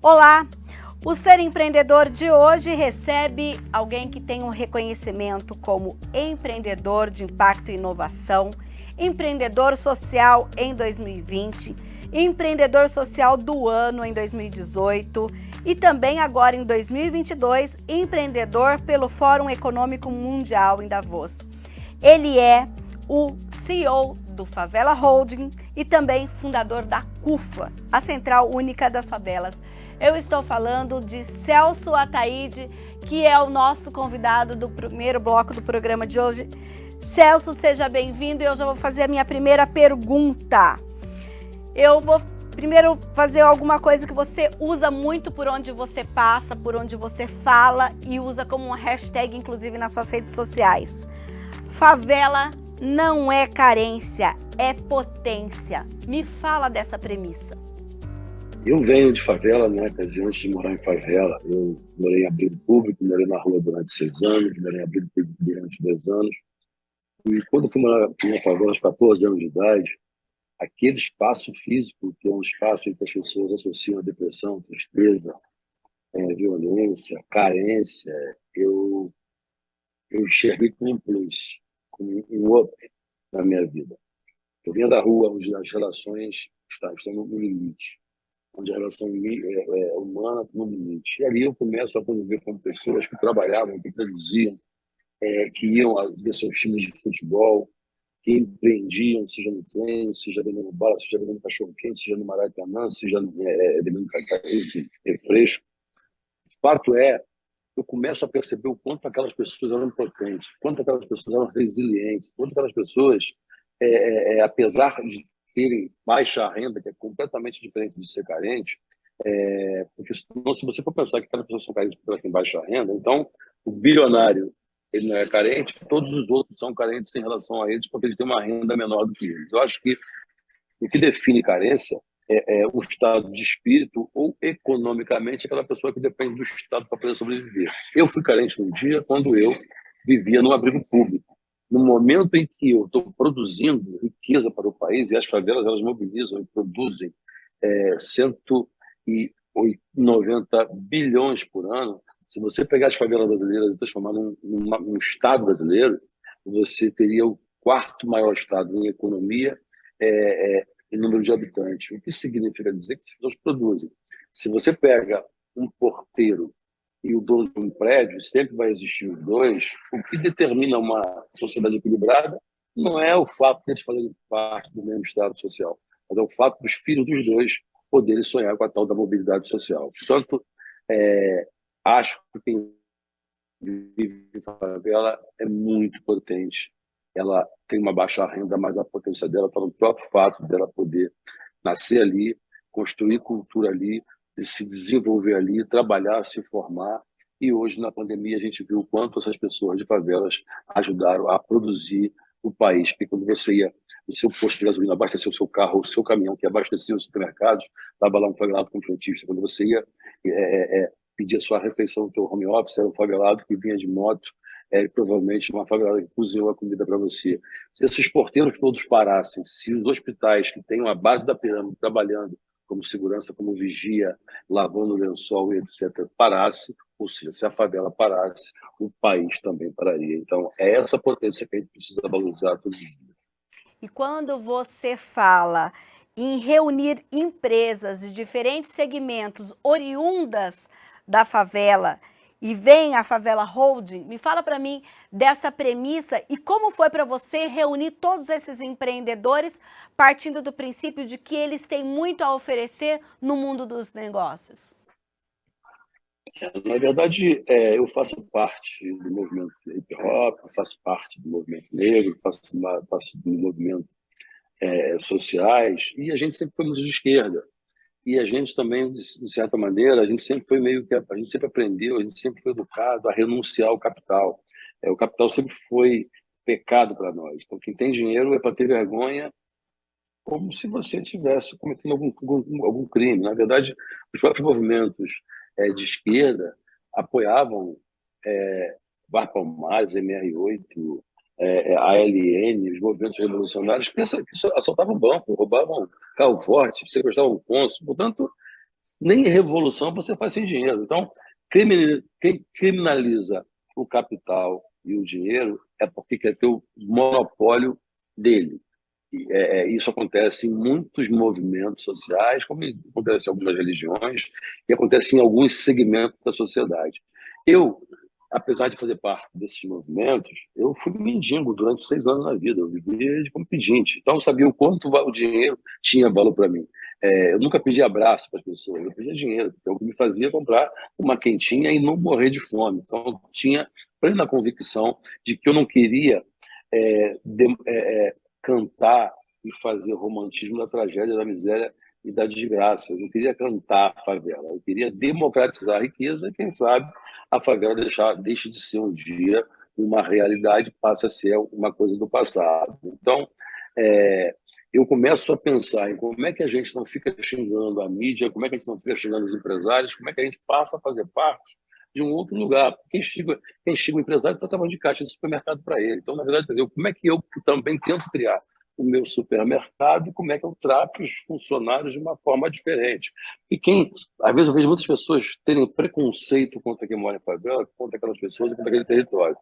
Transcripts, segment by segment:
Olá! O Ser Empreendedor de hoje recebe alguém que tem um reconhecimento como empreendedor de impacto e inovação, empreendedor social em 2020, empreendedor social do ano em 2018 e também agora em 2022, empreendedor pelo Fórum Econômico Mundial em Davos. Ele é o CEO do Favela Holding e também fundador da CUFA, a Central Única das Favelas. Eu estou falando de Celso Ataide, que é o nosso convidado do primeiro bloco do programa de hoje. Celso, seja bem-vindo e eu já vou fazer a minha primeira pergunta. Eu vou primeiro fazer alguma coisa que você usa muito por onde você passa, por onde você fala e usa como uma hashtag, inclusive, nas suas redes sociais. Favela não é carência, é potência. Me fala dessa premissa. Eu venho de favela, né? Antes de morar em favela, eu morei em abrigo público, morei na rua durante 6 anos, morei em abrigo público durante 2 anos. E quando eu fui morar na favela aos 14 anos de idade, aquele espaço físico, que é um espaço em que as pessoas associam a depressão, tristeza, violência, carência, eu enxerguei como um plus, como um up na minha vida. Eu vinha da rua onde as relações estão no limite, onde a relação humana está no limite. E ali eu começo a conviver com pessoas que trabalhavam, que produziam, que iam ver seus times de futebol, que empreendiam, seja no trem, seja vendendo bala, seja vendendo cachorro-quente, seja no Maracanã, seja vendendo refresco. O fato é, eu começo a perceber o quanto aquelas pessoas eram potentes, quanto aquelas pessoas eram resilientes, quanto aquelas pessoas, apesar de terem baixa renda, que é completamente diferente de ser carente, porque senão, se você for pensar que aquelas pessoas são carentes porque elas têm baixa renda, então o bilionário ele não é carente, todos os outros são carentes em relação a eles porque eles têm uma renda menor do que eles. Eu acho que o que define carência é o estado de espírito ou, economicamente, aquela pessoa que depende do Estado para poder sobreviver. Eu fui carente um dia quando eu vivia num abrigo público. No momento em que eu estou produzindo riqueza para o país, e as favelas elas mobilizam e produzem 190 bilhões por ano, se você pegar as favelas brasileiras e transformar num Estado brasileiro, você teria o 4º maior Estado em economia, em número de habitantes. O que significa dizer que as pessoas produzem. Se você pega um porteiro e o dono de um prédio, sempre vai existir os dois. O que determina uma sociedade equilibrada não é o fato de eles fazerem parte do mesmo estado social, mas é o fato dos filhos dos dois poderem sonhar com a tal da mobilidade social. Portanto, acho que quem vive em favela é muito potente. Ela tem uma baixa renda, mas a potência dela está no próprio fato dela poder nascer ali, construir cultura ali, de se desenvolver ali, trabalhar, se formar. E hoje, na pandemia, a gente viu o quanto essas pessoas de favelas ajudaram a produzir o país. Porque quando você ia no seu posto de gasolina abastecer o seu carro, o seu caminhão que abastecia os supermercados, estava lá um favelado com frentista. Quando você ia pedir a sua refeição no seu home office, era um favelado que vinha de moto, provavelmente uma favelada que cozinhou a comida para você. Se esses porteiros todos parassem, se os hospitais que têm a base da pirâmide trabalhando como segurança, como vigia, lavando o lençol e etc., parasse, ou seja, se a favela parasse, o país também pararia. Então, é essa potência que a gente precisa valorizar todos os dias. E quando você fala em reunir empresas de diferentes segmentos oriundas da favela e vem a Favela Holding, me fala para mim dessa premissa e como foi para você reunir todos esses empreendedores partindo do princípio de que eles têm muito a oferecer no mundo dos negócios. Na verdade, eu faço parte do movimento hip-hop, faço parte do movimento negro, faço do movimento sociais, e a gente sempre foi muito de esquerda. E a gente também, de certa maneira, a gente sempre foi a gente sempre aprendeu, a gente sempre foi educado a renunciar ao capital. O capital sempre foi pecado para nós. Então, quem tem dinheiro é para ter vergonha, como se você estivesse cometendo algum crime. Na verdade, os próprios movimentos de esquerda apoiavam Bar Palmares, MR8, ALN, os movimentos revolucionários, que assaltavam banco, roubavam carro forte, sequestravam cônsul. Portanto, Nem revolução você faz sem dinheiro. Então, quem criminaliza o capital e o dinheiro é porque quer ter o monopólio dele. Isso acontece em muitos movimentos sociais, como acontece em algumas religiões, e acontece em alguns segmentos da sociedade. Eu, apesar de fazer parte desses movimentos, eu fui mendigo durante 6 anos na vida, eu vivia como pedinte. Então, eu sabia o quanto o dinheiro tinha valor para mim. Eu nunca pedi abraço para as pessoas, eu pedia dinheiro, porque é o que me fazia comprar uma quentinha e não morrer de fome. Então, eu tinha plena convicção de que eu não queria cantar e fazer romantismo da tragédia, da miséria e da desgraça. Eu não queria cantar a favela, eu queria democratizar a riqueza e, quem sabe, a favela deixe de ser um dia uma realidade, passa a ser uma coisa do passado. Então, eu começo a pensar em como é que a gente não fica xingando a mídia, como é que a gente não fica xingando os empresários, como é que a gente passa a fazer parte de um outro lugar. Quem xinga o empresário está trabalhando de caixa de supermercado para ele. Então, na verdade, como é que eu também tento criar o meu supermercado e como é que eu trato os funcionários de uma forma diferente. Às vezes eu vejo muitas pessoas terem preconceito contra quem mora em favela, contra aquelas pessoas e contra aquele território.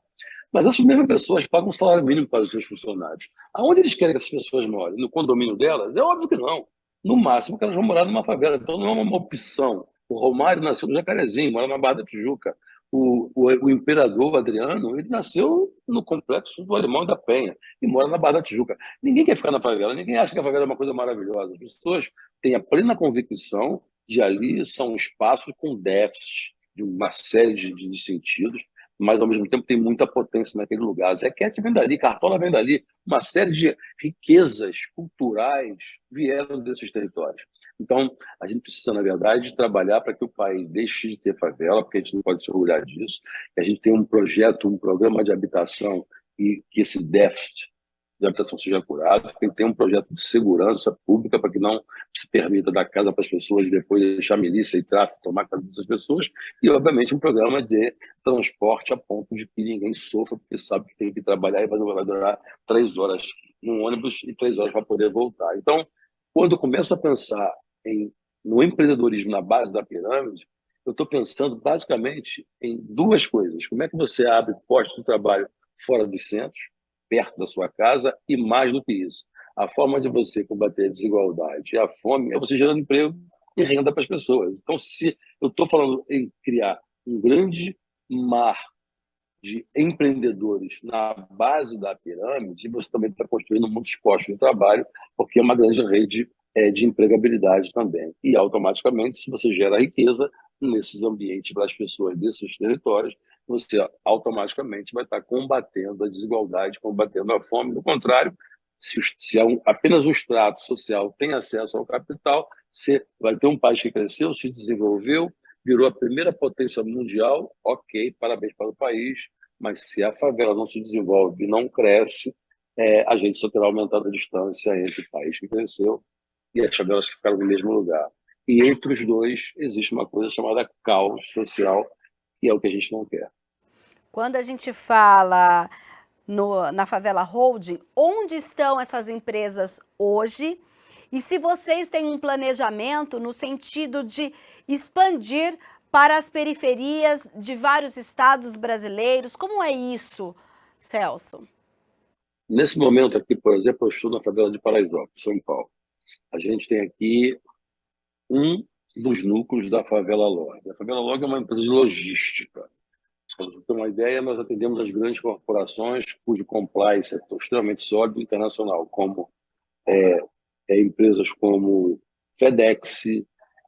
Mas essas mesmas pessoas pagam um salário mínimo para os seus funcionários. Aonde eles querem que essas pessoas morem? No condomínio delas? É óbvio que não. No máximo que elas vão morar numa favela. Então não é uma opção. O Romário nasceu no Jacarezinho, mora na Barra da Tijuca. O imperador Adriano, ele nasceu no complexo do Alemão e da Penha e mora na Barra da Tijuca. Ninguém quer ficar na favela, ninguém acha que a favela é uma coisa maravilhosa. As pessoas têm a plena convicção de ali são espaços com déficit de uma série de sentidos, mas ao mesmo tempo tem muita potência naquele lugar. Zequete vem dali, Cartola vem dali, uma série de riquezas culturais vieram desses territórios. Então, a gente precisa, na verdade, trabalhar para que o país deixe de ter favela, porque a gente não pode se orgulhar disso, que a gente tem um projeto, um programa de habitação e que esse déficit de habitação seja curado, que tem um projeto de segurança pública para que não se permita dar casa para as pessoas e depois deixar milícia e tráfico tomar casa dessas pessoas, e, obviamente, um programa de transporte a ponto de que ninguém sofra, porque sabe que tem que trabalhar e vai durar 3 horas no ônibus e 3 horas para poder voltar. Então, quando eu começo a pensar no empreendedorismo na base da pirâmide, eu estou pensando basicamente em duas coisas. Como é que você abre postos de trabalho fora dos centros, perto da sua casa, e mais do que isso, a forma de você combater a desigualdade e a fome é você gerando emprego e renda para as pessoas. Então, se eu estou falando em criar um grande mar de empreendedores na base da pirâmide, você também está construindo muitos postos de trabalho, porque é uma grande rede de empregabilidade também. E, automaticamente, se você gera riqueza nesses ambientes para as pessoas desses territórios, você automaticamente vai estar combatendo a desigualdade, combatendo a fome. Do contrário, se apenas um extrato social tem acesso ao capital, você vai ter um país que cresceu, se desenvolveu, virou a primeira potência mundial, ok, parabéns para o país, mas se a favela não se desenvolve e não cresce, a gente só terá aumentado a distância entre o país que cresceu e as favelas que ficaram no mesmo lugar. E entre os dois existe uma coisa chamada caos social, que é o que a gente não quer. Quando a gente fala na Favela Holding, onde estão essas empresas hoje? E se vocês têm um planejamento no sentido de expandir para as periferias de vários estados brasileiros, como é isso, Celso? Nesse momento aqui, por exemplo, eu estou na favela de Paraisópolis, São Paulo. A gente tem aqui um dos núcleos da Favela Log. A Favela Log é uma empresa de logística. Para você ter uma ideia, nós atendemos as grandes corporações cujo compliance é extremamente sólido internacional, como empresas como FedEx,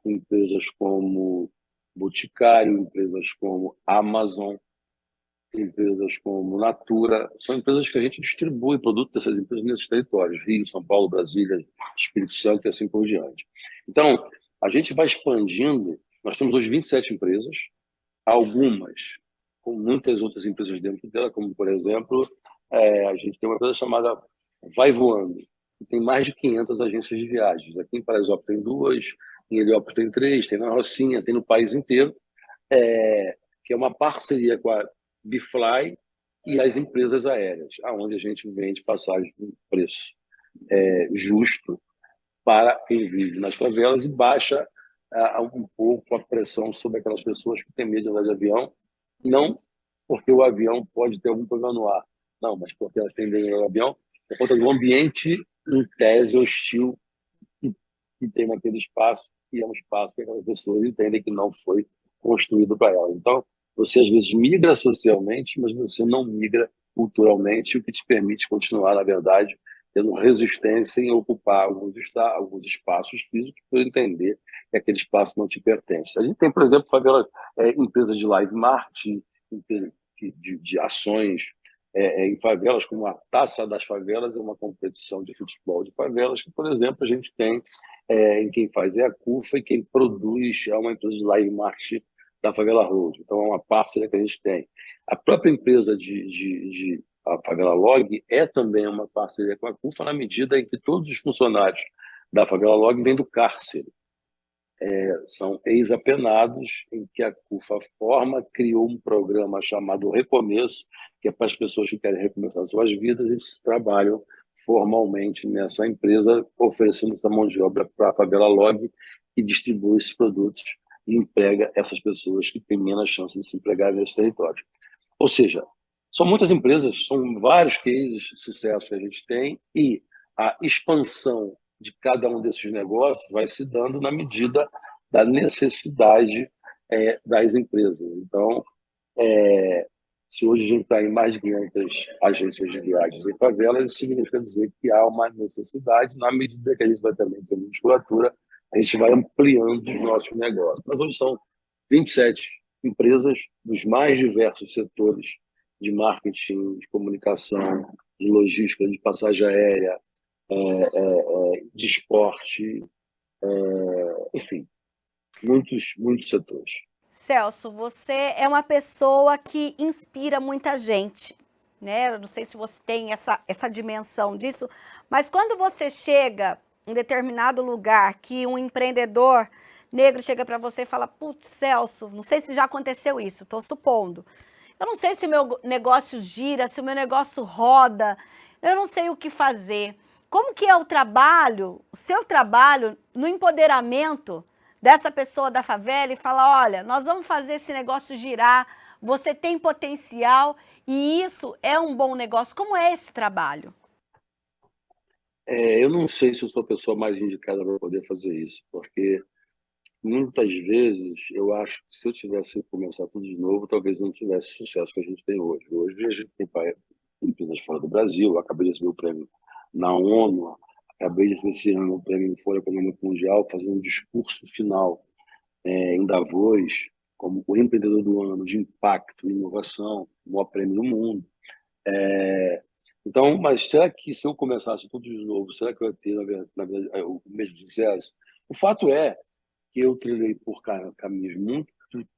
empresas como Boticário, empresas como Amazon, empresas como Natura. São empresas que a gente distribui produto dessas empresas nesses territórios, Rio, São Paulo, Brasília, Espírito Santo e assim por diante. Então, a gente vai expandindo. Nós temos hoje 27 empresas, algumas com muitas outras empresas dentro dela, como, por exemplo, a gente tem uma empresa chamada Vai Voando, que tem mais de 500 agências de viagens. Aqui em Paraisópolis tem 2, em Heliópolis tem 3, tem na Rocinha, tem no país inteiro, que é uma parceria com a Bifly e as empresas aéreas, aonde a gente vende passagem com preço justo para quem vive nas favelas e baixa um pouco a pressão sobre aquelas pessoas que têm medo de andar de avião, não porque o avião pode ter algum problema no ar, não, mas porque elas têm medo de andar de avião por conta do ambiente, em tese, hostil que, que tem naquele espaço, e é um espaço que aquelas pessoas entendem que não foi construído para elas. Então, você às vezes migra socialmente, mas você não migra culturalmente, o que te permite continuar, na verdade, tendo resistência em ocupar alguns espaços físicos por entender que aquele espaço não te pertence. A gente tem, por exemplo, favela, empresas de live marketing, empresas de ações em favelas, como a Taça das Favelas, é uma competição de futebol de favelas, que, por exemplo, a gente tem, em quem faz é a CUFA, e quem produz é uma empresa de live marketing da Favela Road. Então, é uma parceria que a gente tem. A própria empresa a Favela Log é também uma parceria com a CUFA, na medida em que todos os funcionários da Favela Log vêm do cárcere. São ex-apenados em que a CUFA forma, criou um programa chamado Recomeço, que é para as pessoas que querem recomeçar suas vidas e trabalham formalmente nessa empresa, oferecendo essa mão de obra para a Favela Log, que distribui esses produtos e emprega essas pessoas que têm menos chance de se empregar nesse território. Ou seja, são muitas empresas, são vários cases de sucesso que a gente tem, e a expansão de cada um desses negócios vai se dando na medida da necessidade das empresas. Então, se hoje a gente está em mais de 500 agências de viagens em favelas, isso significa dizer que há uma necessidade, na medida que a gente vai também ter musculatura, a gente vai ampliando os nossos negócios. Mas hoje são 27 empresas dos mais diversos setores de marketing, de comunicação, de logística, de passagem aérea, de esporte, enfim, muitos setores. Celso, você é uma pessoa que inspira muita gente, né? Eu não sei se você tem essa dimensão disso, mas quando você chega em determinado lugar que um empreendedor negro chega para você e fala: putz, Celso, não sei se já aconteceu isso, estou supondo. Eu não sei se o meu negócio gira, se o meu negócio roda, eu não sei o que fazer. Como que é o seu trabalho no empoderamento dessa pessoa da favela e falar: olha, nós vamos fazer esse negócio girar, você tem potencial e isso é um bom negócio. Como é esse trabalho? Eu não sei se eu sou a pessoa mais indicada para poder fazer isso, porque muitas vezes eu acho que se eu tivesse que começar tudo de novo, talvez não tivesse o sucesso que a gente tem hoje. Hoje a gente tem empresas fora do Brasil, eu acabei de receber o prêmio na ONU, acabei de receber esse ano o prêmio no Fórum Econômico Mundial, fazendo um discurso final em Davos, como o empreendedor do ano de impacto e inovação, o maior prêmio do mundo. Então, mas será que se eu começasse tudo de novo, será que eu ia ter, na verdade, o mesmo sucesso? O fato é que eu trilhei por caminhos muito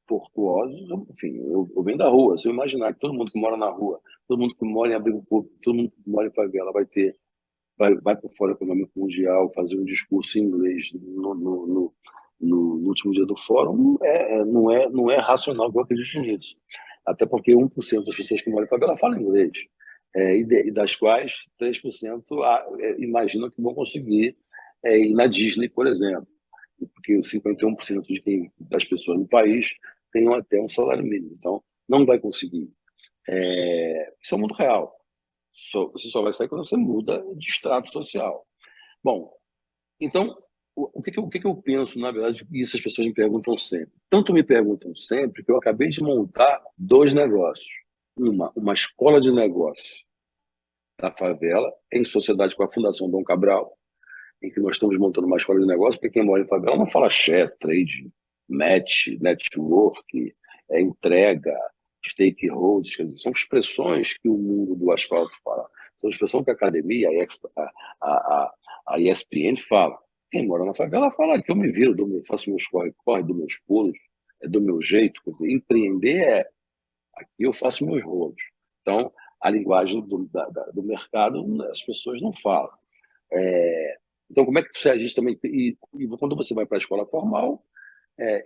tortuosos. Enfim, eu venho da rua. Se eu imaginar que todo mundo que mora na rua, todo mundo que mora em abrigo público, todo mundo que mora em favela vai para o Fórum Econômico Mundial fazer um discurso em inglês no último dia do fórum, não é racional que eu acredito nisso. Até porque 1% das pessoas que moram em favela falam inglês, e das quais 3% imaginam que vão conseguir ir na Disney, por exemplo, porque 51% das pessoas no país têm até um salário mínimo. Então, não vai conseguir. Isso é o mundo real. Você só vai sair quando você muda de estrato social. Bom, então, o que eu penso, na verdade, isso as pessoas me perguntam sempre. Tanto me perguntam sempre que eu acabei de montar 2 negócios. Uma escola de negócio da favela, em sociedade com a Fundação Dom Cabral, em que nós estamos montando uma escola de negócio, porque quem mora em favela não fala share, trade, match, network, entrega, stakeholders, quer dizer, são expressões que o mundo do asfalto fala. São expressões que a academia, a ESPN fala. Quem mora na favela fala que eu me viro, faço meus corre, dou meus pulos, do meu jeito. Quer dizer, empreender aqui eu faço meus rolos. Então, a linguagem do mercado as pessoas não falam. Então, como é que você agir também? E quando você vai para a escola formal,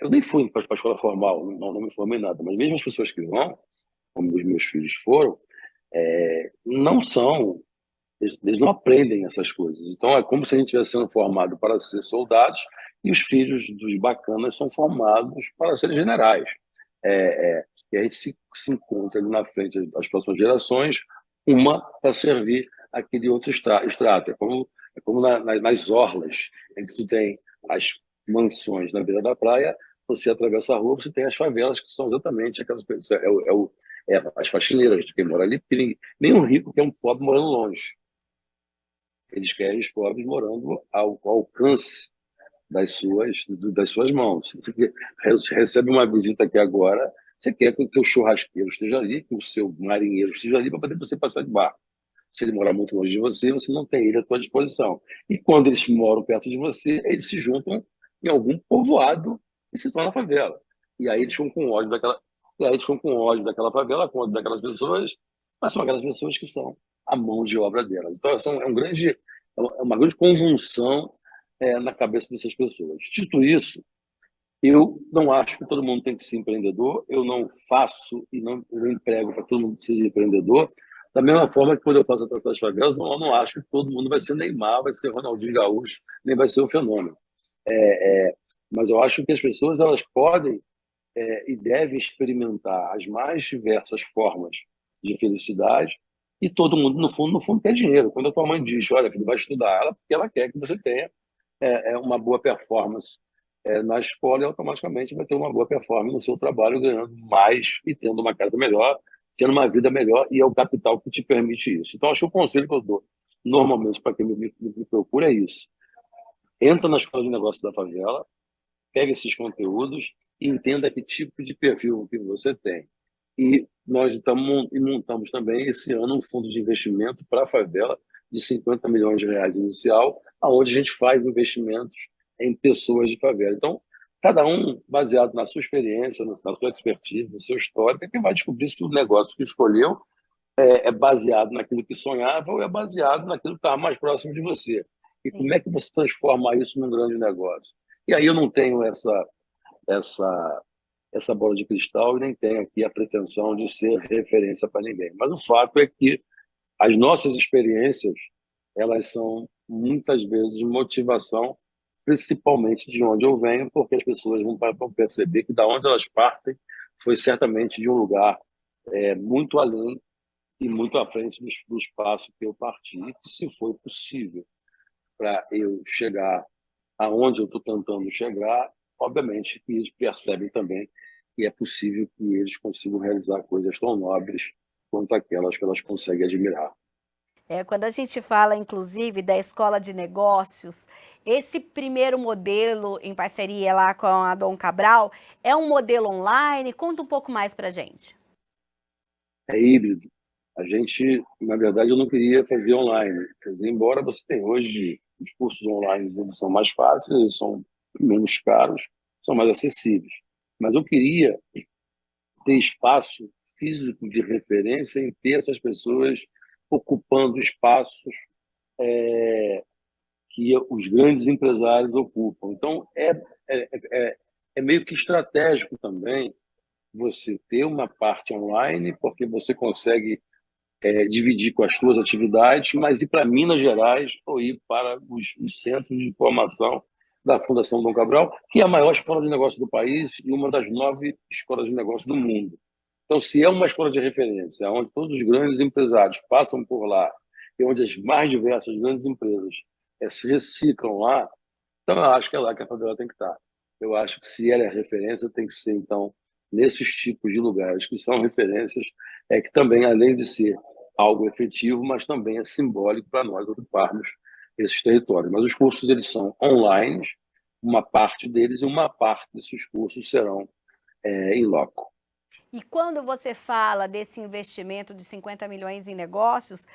eu nem fui para a escola formal, não me formei nada, mas mesmo as pessoas que vão, como os meus filhos foram, não são, eles não aprendem essas coisas. Então, é como se a gente estivesse sendo formado para ser soldados e os filhos dos bacanas são formados para serem generais. E a gente se encontra ali na frente das próximas gerações, uma para servir aquele outro extrato. É como nas orlas, em que tu tem as mansões na beira da praia, você atravessa a rua, você tem as favelas, que são exatamente aquelas pessoas, as faxineiras de quem mora ali, porque nenhum rico quer um pobre morando longe. Eles querem os pobres morando ao alcance das suas mãos. Você recebe uma visita aqui agora, você quer que o seu churrasqueiro esteja ali, que o seu marinheiro esteja ali para poder você passar de barco. Se ele morar muito longe de você, você não tem ele à sua disposição. E quando eles moram perto de você, eles se juntam em algum povoado e se torna favela. E aí eles ficam com ódio daquela, e aí eles ficam com ódio daquela favela, com ódio daquelas pessoas, mas são aquelas pessoas que são a mão de obra delas. Então, é uma grande conjunção na cabeça dessas pessoas. Dito isso, eu não acho que todo mundo tem que ser empreendedor, eu não faço e não eu emprego para todo mundo que seja empreendedor, da mesma forma que quando eu faço a Taça das Favelas, eu não acho que todo mundo vai ser Neymar, vai ser Ronaldinho Gaúcho, nem vai ser o fenômeno. Mas eu acho que as pessoas elas podem e devem experimentar as mais diversas formas de felicidade e todo mundo, no fundo, quer dinheiro. Quando a tua mãe diz, olha, filho, vai estudar, ela, porque ela quer que você tenha uma boa performance na escola e automaticamente vai ter uma boa performance no seu trabalho, ganhando mais e tendo uma casa melhor, tendo uma vida melhor, e é o capital que te permite isso. Então, acho que o conselho que eu dou normalmente para quem me procura é isso. Entra na escola de negócio da favela, pega esses conteúdos e entenda que tipo de perfil que você tem. E nós montamos também esse ano um fundo de investimento para a favela de 50 milhões de reais inicial, onde a gente faz investimentos em pessoas de favela. Então, cada um, baseado na sua experiência, na sua expertise, no seu histórico, é que vai descobrir se o negócio que escolheu é baseado naquilo que sonhava ou é baseado naquilo que está mais próximo de você. E como é que você transforma isso num grande negócio? E aí eu não tenho essa bola de cristal e nem tenho aqui a pretensão de ser referência para ninguém. Mas o fato é que as nossas experiências, elas são muitas vezes motivação, principalmente de onde eu venho, porque as pessoas vão perceber que da onde elas partem foi certamente de um lugar muito além e muito à frente do espaço que eu parti, que se foi possível para eu chegar aonde eu estou tentando chegar, obviamente que eles percebem também que é possível que eles consigam realizar coisas tão nobres quanto aquelas que elas conseguem admirar. Quando a gente fala, inclusive, da escola de negócios, esse primeiro modelo, em parceria lá com a Dom Cabral, é um modelo online? Conta um pouco mais para a gente. É híbrido. A gente, na verdade, eu não queria fazer online. Quer dizer, embora você tenha hoje os cursos online, eles são mais fáceis, eles são menos caros, são mais acessíveis. Mas eu queria ter espaço físico de referência em ter essas pessoas ocupando espaços que os grandes empresários ocupam. Então, é meio que estratégico também você ter uma parte online, porque você consegue dividir com as suas atividades, mas ir para Minas Gerais ou ir para os centros de formação da Fundação Dom Cabral, que é a maior escola de negócios do país e uma das 9 escolas de negócios do mundo. Então, se é uma escola de referência, onde todos os grandes empresários passam por lá, e onde as mais diversas grandes empresas se reciclam lá, então eu acho que é lá que a favela tem que estar. Eu acho que se ela é referência, tem que ser, então, nesses tipos de lugares que são referências, que também, além de ser algo efetivo, mas também é simbólico para nós ocuparmos esses territórios. Mas os cursos eles são online, uma parte deles, e uma parte desses cursos serão em loco. E quando você fala desse investimento de 50 milhões em negócios,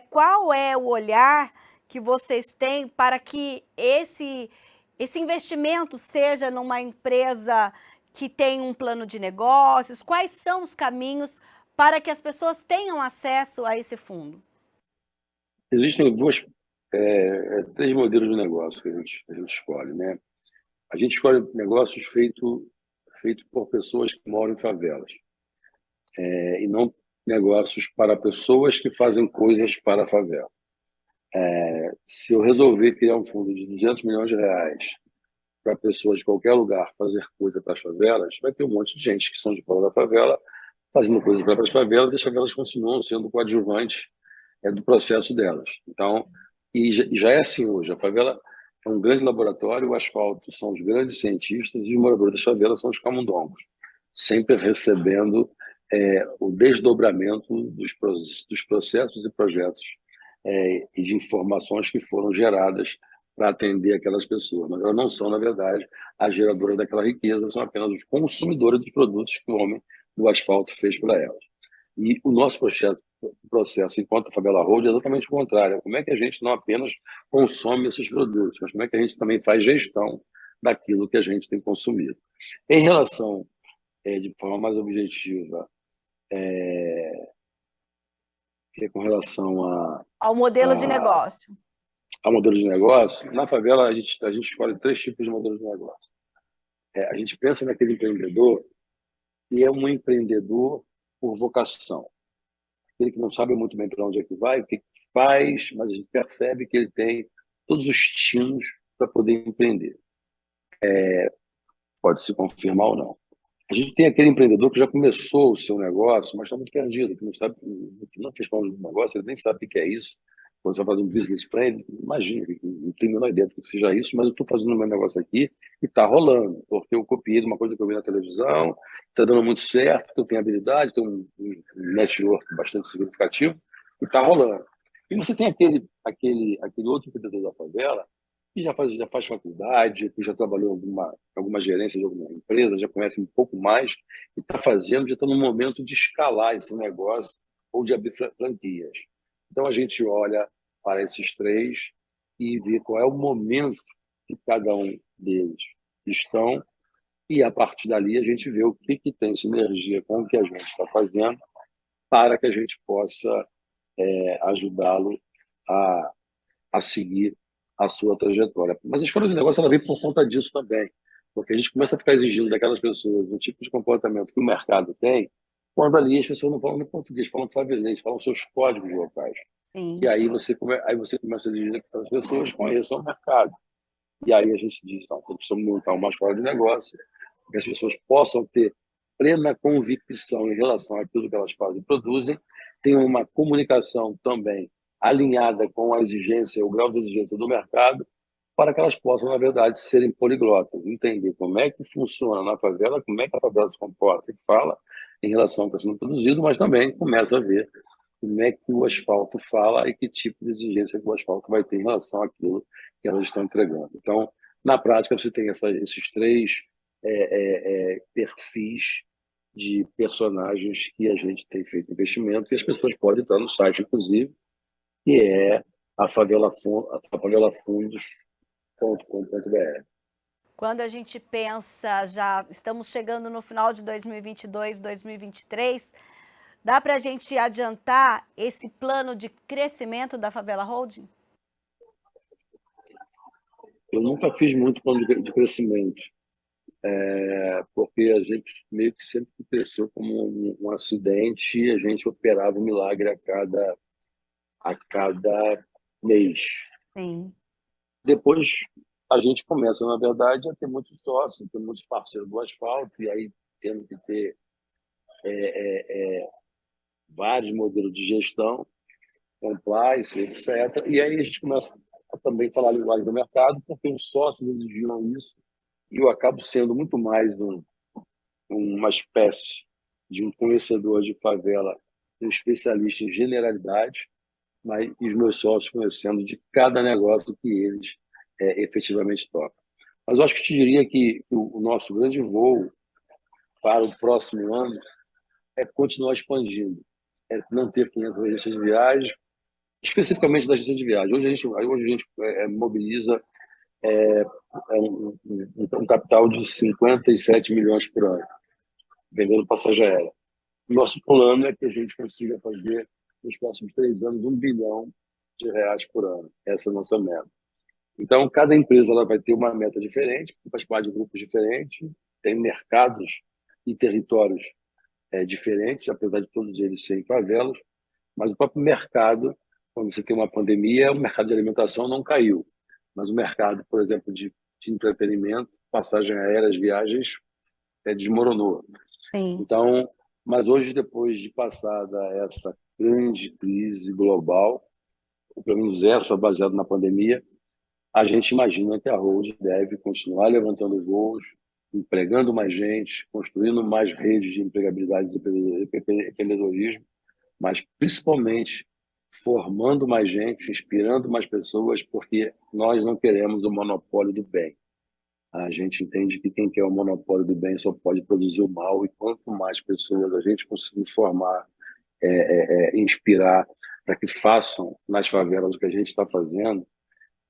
qual é o olhar que vocês têm para que esse investimento seja numa empresa que tem um plano de negócios? Quais são os caminhos para que as pessoas tenham acesso a esse fundo? Existem três modelos de negócio que a gente escolhe, né? A gente escolhe negócios feito por pessoas que moram em favelas, e não negócios para pessoas que fazem coisas para a favela. Se eu resolver criar um fundo de 200 milhões de reais para pessoas de qualquer lugar fazer coisa para as favelas, vai ter um monte de gente que são de fora da favela fazendo coisas para as favelas, e as favelas continuam sendo coadjuvantes do processo delas. Então, e já é assim hoje. A favela é um grande laboratório, o asfalto são os grandes cientistas e os moradores das favelas são os camundongos, sempre recebendo o desdobramento dos processos e projetos e de informações que foram geradas para atender aquelas pessoas. Mas elas não são, na verdade, as geradoras daquela riqueza, são apenas os consumidores dos produtos que o homem do asfalto fez para elas. E o nosso processo enquanto Favela Road é exatamente o contrário. Como é que a gente não apenas consome esses produtos, mas como é que a gente também faz gestão daquilo que a gente tem consumido. Em relação, de forma mais objetiva, que é com relação ao modelo de negócio. ao modelo de negócio, na favela a gente escolhe 3 tipos de modelo de negócio. A gente pensa naquele empreendedor que é um empreendedor por vocação. Aquele que não sabe muito bem para onde é que vai, o que faz, mas a gente percebe que ele tem todos os tinos para poder empreender. Pode se confirmar ou não. A gente tem aquele empreendedor que já começou o seu negócio, mas está muito perdido, que não sabe, que não fez plano de negócio, ele nem sabe o que é isso. Quando você vai fazer um business plan, imagina, não tenho a menor ideia do que seja isso, mas eu estou fazendo o meu negócio aqui e está rolando, porque eu copiei de uma coisa que eu vi na televisão, está dando muito certo, eu tenho habilidade, tenho um network bastante significativo e está rolando. E você tem aquele outro empreendedor da favela que já faz faculdade, que já trabalhou em alguma gerência de alguma empresa, já conhece um pouco mais e está fazendo, já está no momento de escalar esse negócio ou de abrir franquias. Então, a gente olha para esses 3 e vê qual é o momento que cada um deles estão e, a partir dali, a gente vê o que tem sinergia com o que a gente está fazendo para que a gente possa ajudá-lo a seguir a sua trajetória. Mas a escola de negócio ela vem por conta disso também, porque a gente começa a ficar exigindo daquelas pessoas o tipo de comportamento que o mercado tem, quando ali as pessoas não falam nem português, falam favelês, falam seus códigos locais. Sim. E aí você começa a exigir que as pessoas conheçam o mercado. E aí a gente diz, então, precisamos montar uma escola de negócio, que as pessoas possam ter plena convicção em relação àquilo que elas fazem e produzem, tenham uma comunicação também alinhada com a exigência, o grau de exigência do mercado, para que elas possam, na verdade, serem poliglotas, entender como é que funciona na favela, como é que a favela se comporta e fala em relação ao que está sendo produzido, mas também começa a ver como é que o asfalto fala e que tipo de exigência que o asfalto vai ter em relação àquilo que elas estão entregando. Então, na prática, você tem esses 3 perfis de personagens que a gente tem feito investimento, e as pessoas podem entrar no site, inclusive, que é a favelafundos.com.br. Quando a gente pensa, já estamos chegando no final de 2022, 2023, dá para a gente adiantar esse plano de crescimento da Favela Holding? Eu nunca fiz muito plano de crescimento, porque a gente meio que sempre cresceu como um acidente e a gente operava um milagre a cada mês. Sim. Depois a gente começa, na verdade, a ter muitos sócios, ter muitos parceiros do asfalto, e aí tendo que ter vários modelos de gestão, compliance, etc. E aí a gente começa a também falar a linguagem do mercado, porque os sócios exigiam isso, e eu acabo sendo muito mais uma espécie de um conhecedor de favela, um especialista em generalidade, mas os meus sócios conhecendo de cada negócio que eles efetivamente tocam. Mas eu acho que te diria que o nosso grande voo para o próximo ano é continuar expandindo, não ter 500 agências de viagem, especificamente da agência de viagem. Hoje a gente mobiliza um capital de 57 milhões por ano, vendendo passagem aérea. Nosso plano é que a gente consiga fazer, nos próximos 3 anos, R$1 bilhão por ano. Essa é a nossa meta. Então, cada empresa ela vai ter uma meta diferente, faz parte de grupos diferentes, tem mercados e territórios diferentes, apesar de todos eles serem favelas, mas o próprio mercado, quando você tem uma pandemia, o mercado de alimentação não caiu, mas o mercado, por exemplo, de de entretenimento, passagem aérea, viagens, desmoronou. Sim. Então, mas hoje, depois de passada essa grande crise global, ou pelo menos essa baseada na pandemia, a gente imagina que a Hold deve continuar levantando voos, empregando mais gente, construindo mais redes de empregabilidade e empreendedorismo, mas principalmente formando mais gente, inspirando mais pessoas, porque nós não queremos o monopólio do bem. A gente entende que quem quer o monopólio do bem só pode produzir o mal, e quanto mais pessoas a gente conseguir formar, inspirar para que façam nas favelas o que a gente está fazendo,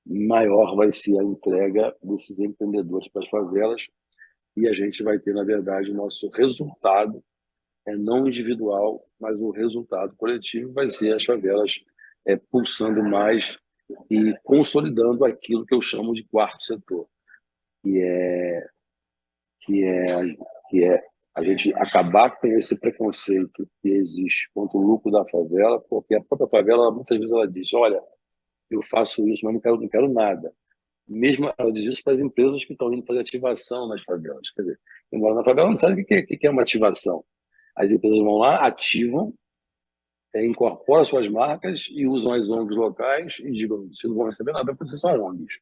maior vai ser a entrega desses empreendedores para as favelas, e a gente vai ter, na verdade, o nosso resultado não individual, mas o resultado coletivo vai ser as favelas pulsando mais e consolidando aquilo que eu chamo de quarto setor, que é que é que é a gente acabar com esse preconceito que existe contra o lucro da favela, porque a própria favela muitas vezes ela diz: olha, eu faço isso, mas não quero nada. Mesmo ela diz isso para as empresas que estão indo fazer ativação nas favelas. Quer dizer, quem mora na favela não sabe o que é uma ativação. As empresas vão lá, ativam, incorporam suas marcas e usam as ONGs locais e digam: se não vão receber nada, porque vocês são ONGs.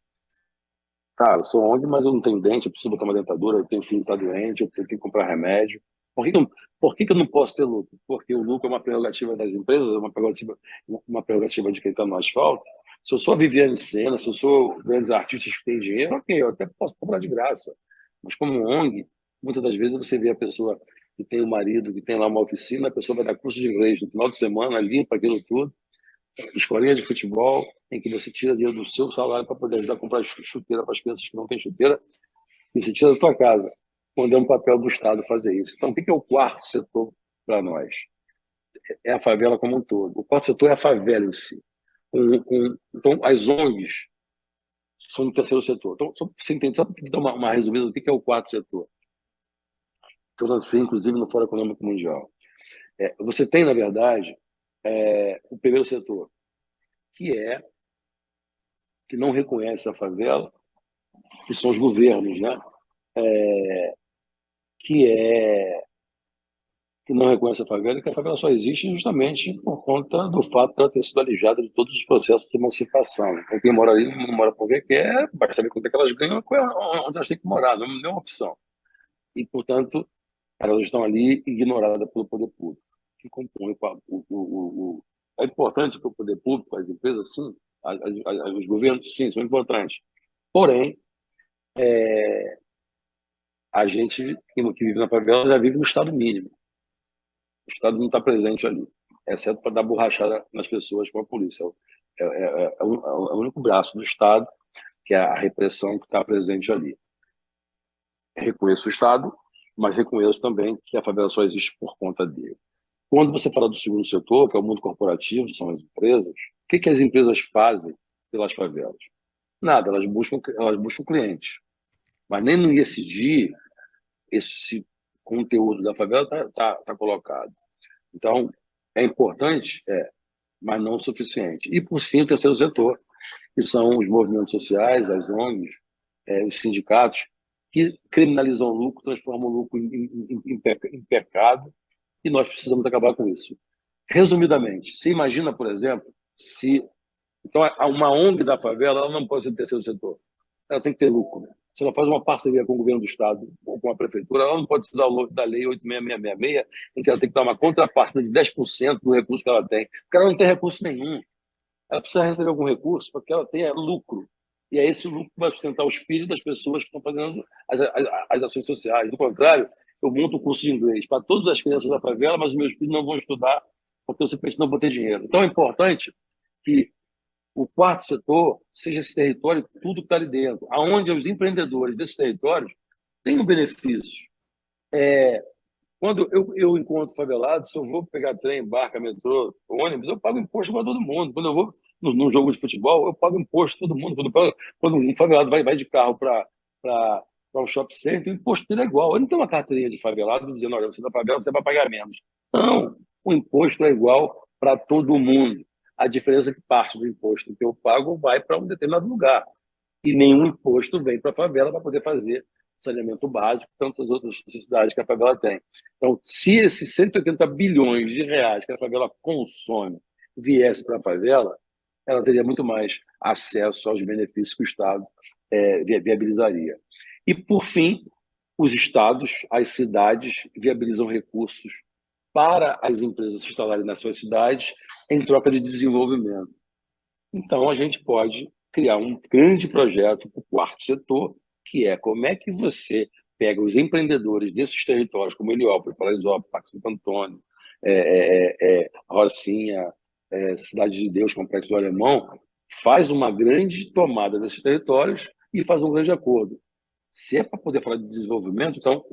Cara, eu sou ONG, mas eu não tenho dente, eu preciso botar uma dentadura, eu tenho filho que está doente, eu tenho que comprar remédio. Por que eu não posso ter lucro? Porque o lucro é uma prerrogativa das empresas, é uma prerrogativa de quem está no asfalto. Se eu sou a Viviane Sena, se eu sou grandes artistas que têm dinheiro, ok, eu até posso comprar de graça. Mas como ONG, muitas das vezes você vê a pessoa que tem o marido, que tem lá uma oficina, a pessoa vai dar curso de inglês no final de semana, limpa aquilo tudo, escolinha de futebol, em que você tira dinheiro do seu salário para poder ajudar a comprar chuteira para as crianças que não têm chuteira, e você tira da tua casa, quando é um papel do Estado fazer isso. Então, o que é o quarto setor para nós? É a favela como um todo. O quarto setor é a favela em si. Então, as ONGs são o terceiro setor. Então, só para você entender, só para dar uma resumida do que é o quarto setor, que eu lancei, inclusive, no Fórum Econômico Mundial. Você tem, na verdade, o primeiro setor, que não reconhece a favela, que são os governos, né? Que não reconhece a favela, e que a favela só existe justamente por conta do fato de ela ter sido alijada de todos os processos de emancipação. Então, quem mora ali não mora porque quer, basta ver quanto é que elas ganham, onde elas têm que morar, não é uma opção. E, portanto, elas estão ali ignoradas pelo poder público, que compõe É importante para o poder público, as empresas, sim, os governos, sim, são importantes. Porém, a gente que vive na favela já vive no estado mínimo. O Estado não está presente ali, exceto para dar borrachada nas pessoas com a polícia. É o único braço do Estado, que é a repressão, que está presente ali. Reconheço o Estado, mas reconheço também que a favela só existe por conta dele. Quando você fala do segundo setor, que é o mundo corporativo, são as empresas, o que as empresas fazem pelas favelas? Nada, elas buscam clientes. Mas nem no ISD esse conteúdo da favela está colocado. Então, é importante, mas não o suficiente. E, por fim, o terceiro setor, que são os movimentos sociais, as ONGs, os sindicatos, que criminalizam o lucro, transformam o lucro em pecado, e nós precisamos acabar com isso. Resumidamente, você imagina, por exemplo, se... Então, uma ONG da favela ela não pode ser terceiro setor. Ela tem que ter lucro. Se ela faz uma parceria com o governo do Estado ou com a prefeitura, ela não pode se dar o da lei 86666, em que ela tem que dar uma contrapartida de 10% do recurso que ela tem, porque ela não tem recurso nenhum. Ela precisa receber algum recurso para que ela tenha lucro. E é esse lucro que vai sustentar os filhos das pessoas que estão fazendo as ações sociais. Do contrário, eu monto um curso de inglês para todas as crianças da favela, mas os meus filhos não vão estudar porque eu simplesmente não vou ter dinheiro. Então é importante que o quarto setor seja esse território, tudo que está ali dentro, aonde os empreendedores desses territórios tenham benefícios. Quando eu encontro favelados, se eu vou pegar trem, barca, metrô, ônibus, eu pago imposto para todo mundo. Quando eu vou num jogo de futebol, eu pago imposto para todo mundo. Quando um favelado vai de carro para um shopping center, o imposto dele é igual. Ele não tem uma carteirinha de favelado dizendo: olha, você é da favela, você vai pagar menos. Não, o imposto é igual para todo mundo. A diferença é que parte do imposto que eu pago vai para um determinado lugar. e nenhum imposto vem para a favela para poder fazer saneamento básico e tantas outras necessidades que a favela tem. Então, se esses 180 bilhões de reais que a favela consome viesse para a favela, ela teria muito mais acesso aos benefícios que o Estado viabilizaria. E, por fim, os estados, as cidades viabilizam recursos para as empresas se instalarem nas suas cidades em troca de desenvolvimento. Então, a gente pode criar um grande projeto para o quarto setor, que é como é que você pega os empreendedores desses territórios, como Heliópolis, Paraisópolis, Parque Santo Antônio, Rocinha, Cidade de Deus, Complexo do Alemão, faz uma grande tomada desses territórios e faz um grande acordo. Se é para poder falar de desenvolvimento, então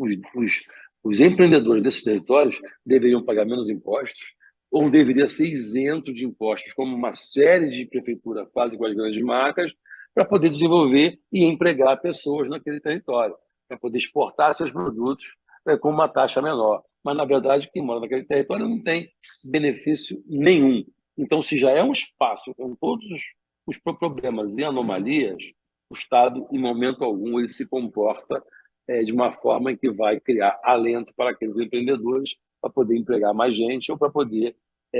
os empreendedores desses territórios deveriam pagar menos impostos ou deveria ser isento de impostos, como uma série de prefeituras fazem com as grandes marcas, para poder desenvolver e empregar pessoas naquele território, para poder exportar seus produtos com uma taxa menor. Mas, na verdade, quem mora naquele território não tem benefício nenhum. Então, se já é um espaço com todos os problemas e anomalias, o Estado, em momento algum, ele se comporta de uma forma em que vai criar alento para aqueles empreendedores para poder empregar mais gente ou para poder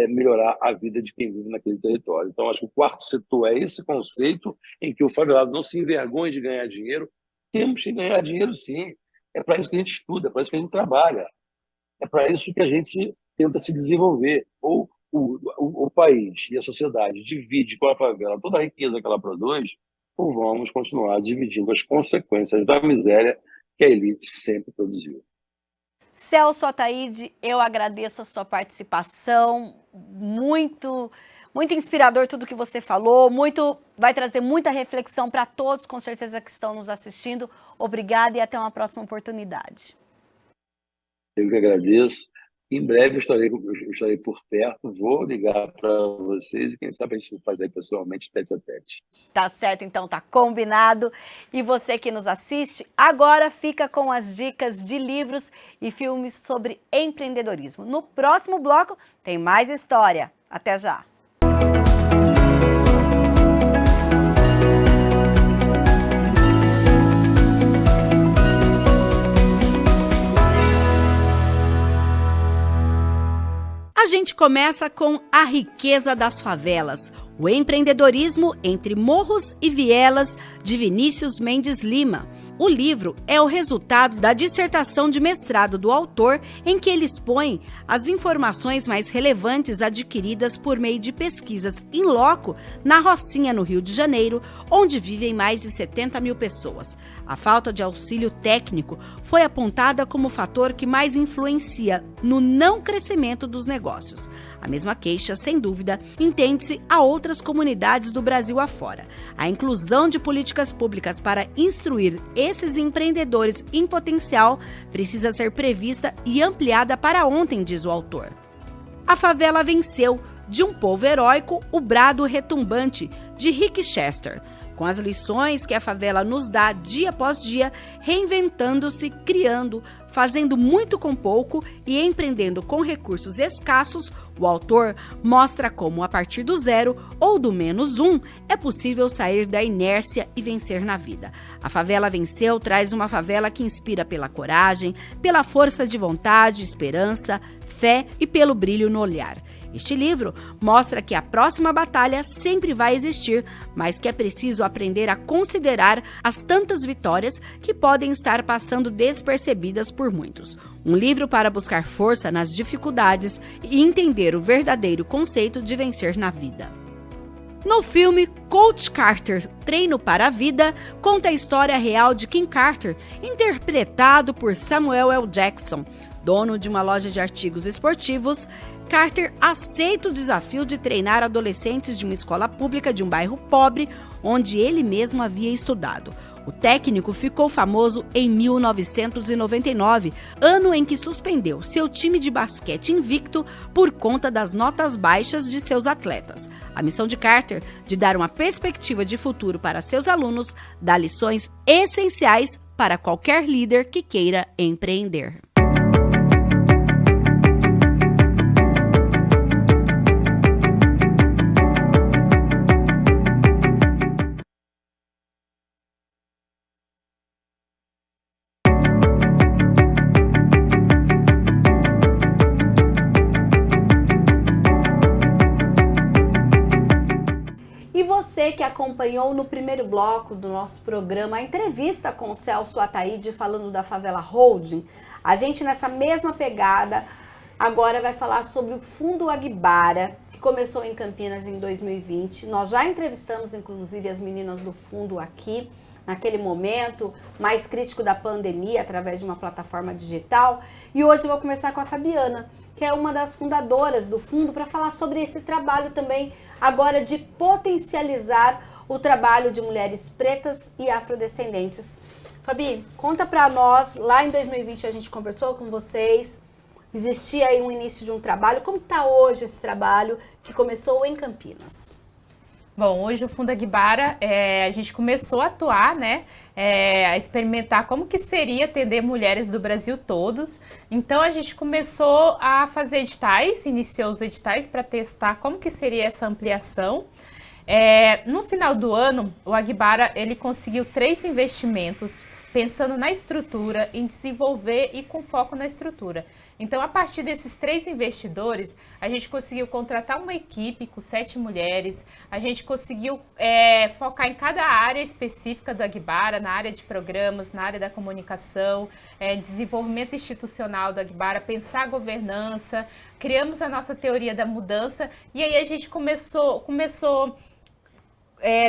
melhorar a vida de quem vive naquele território. Então, acho que o quarto setor é esse conceito em que o favelado não se envergonha de ganhar dinheiro. Temos que ganhar dinheiro, sim. É para isso que a gente estuda, é para isso que a gente trabalha. É para isso que a gente tenta se desenvolver. Ou o país e a sociedade divide com a favela toda a riqueza que ela produz, ou vamos continuar dividindo as consequências da miséria que a elite sempre produziu. Celso Ataíde, eu agradeço a sua participação, muito inspirador tudo que você falou, vai trazer muita reflexão para todos, com certeza, que estão nos assistindo. Obrigada e até uma próxima oportunidade. Eu que agradeço. Em breve eu estarei por perto, vou ligar para vocês e quem sabe a gente faz aí pessoalmente, tete a tete. Tá certo, então tá combinado. E você que nos assiste, agora fica com as dicas de livros e filmes sobre empreendedorismo. No próximo bloco tem mais história. Até já! A gente começa com A Riqueza das Favelas, o empreendedorismo entre morros e vielas, de Vinícius Mendes Lima. O livro é o resultado da dissertação de mestrado do autor, em que ele expõe as informações mais relevantes adquiridas por meio de pesquisas in loco na Rocinha, no Rio de Janeiro, onde vivem mais de 70 mil pessoas. A falta de auxílio técnico foi apontada como o fator que mais influencia no não crescimento dos negócios. A mesma queixa, sem dúvida, entende-se a outras comunidades do Brasil afora. A inclusão de políticas públicas para instruir esses empreendedores em potencial precisa ser prevista e ampliada para ontem, diz o autor. A favela venceu, de um povo heróico, o brado retumbante, de Rick Chester. Com as lições que a favela nos dá dia após dia, reinventando-se, criando, fazendo muito com pouco e empreendendo com recursos escassos, o autor mostra como, a partir do zero ou do -1, é possível sair da inércia e vencer na vida. A Favela Venceu traz uma favela que inspira pela coragem, pela força de vontade, esperança, fé e pelo brilho no olhar. Este livro mostra que a próxima batalha sempre vai existir, mas que é preciso aprender a considerar as tantas vitórias que podem estar passando despercebidas por muitos. Um livro para buscar força nas dificuldades e entender o verdadeiro conceito de vencer na vida. No filme Coach Carter, Treino para a Vida, conta a história real de King Carter, interpretado por Samuel L. Jackson. Dono de uma loja de artigos esportivos, Carter aceita o desafio de treinar adolescentes de uma escola pública de um bairro pobre, onde ele mesmo havia estudado. O técnico ficou famoso em 1999, ano em que suspendeu seu time de basquete invicto por conta das notas baixas de seus atletas. A missão de Carter, de dar uma perspectiva de futuro para seus alunos, dá lições essenciais para qualquer líder que queira empreender. você que acompanhou no primeiro bloco do nosso programa a entrevista com o Celso Ataíde falando da Favela Holding, a gente nessa mesma pegada agora vai falar sobre o Fundo Aguibara, que começou em Campinas em 2020. Nós já entrevistamos inclusive as meninas do fundo aqui, naquele momento mais crítico da pandemia, através de uma plataforma digital. E hoje eu vou conversar com a Fabiana, que é uma das fundadoras do fundo, para falar sobre esse trabalho também, agora de potencializar o trabalho de mulheres pretas e afrodescendentes. Fabi, conta para nós, lá em 2020 a gente conversou com vocês, existia aí um início de um trabalho, como está hoje esse trabalho que começou em Campinas? Bom, hoje o Fundo Aguibara, a gente começou a atuar, né, a experimentar como que seria atender mulheres do Brasil todos. Então a gente começou a fazer editais, iniciou os editais para testar como que seria essa ampliação. No final do ano, o Aguibara ele conseguiu 3 investimentos, pensando na estrutura, em desenvolver e com foco na estrutura. Então, a partir desses 3 investidores, a gente conseguiu contratar uma equipe com 7 mulheres, a gente conseguiu focar em cada área específica do Aguibara, na área de programas, na área da comunicação, desenvolvimento institucional do Aguibara, pensar a governança, criamos a nossa teoria da mudança, e aí a gente começou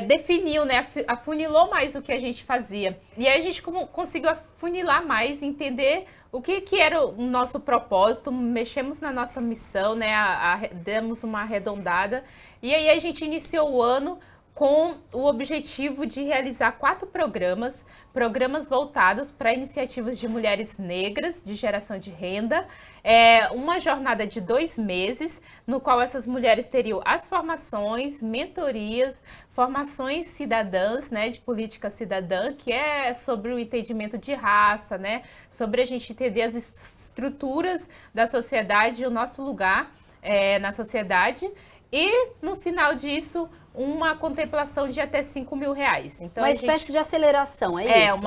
definiu, né, afunilou mais o que a gente fazia. E aí a gente conseguiu afunilar mais, entender o que era o nosso propósito, mexemos na nossa missão, né, demos uma arredondada. E aí a gente iniciou o ano com o objetivo de realizar 4 programas voltados para iniciativas de mulheres negras de geração de renda, uma jornada de 2 meses, no qual essas mulheres teriam as formações, mentorias, formações cidadãs, né, de política cidadã, que é sobre o entendimento de raça, né, sobre a gente entender as estruturas da sociedade e o nosso lugar na sociedade. E, no final disso, uma contemplação de até R$5.000. Então, uma espécie de aceleração, é isso?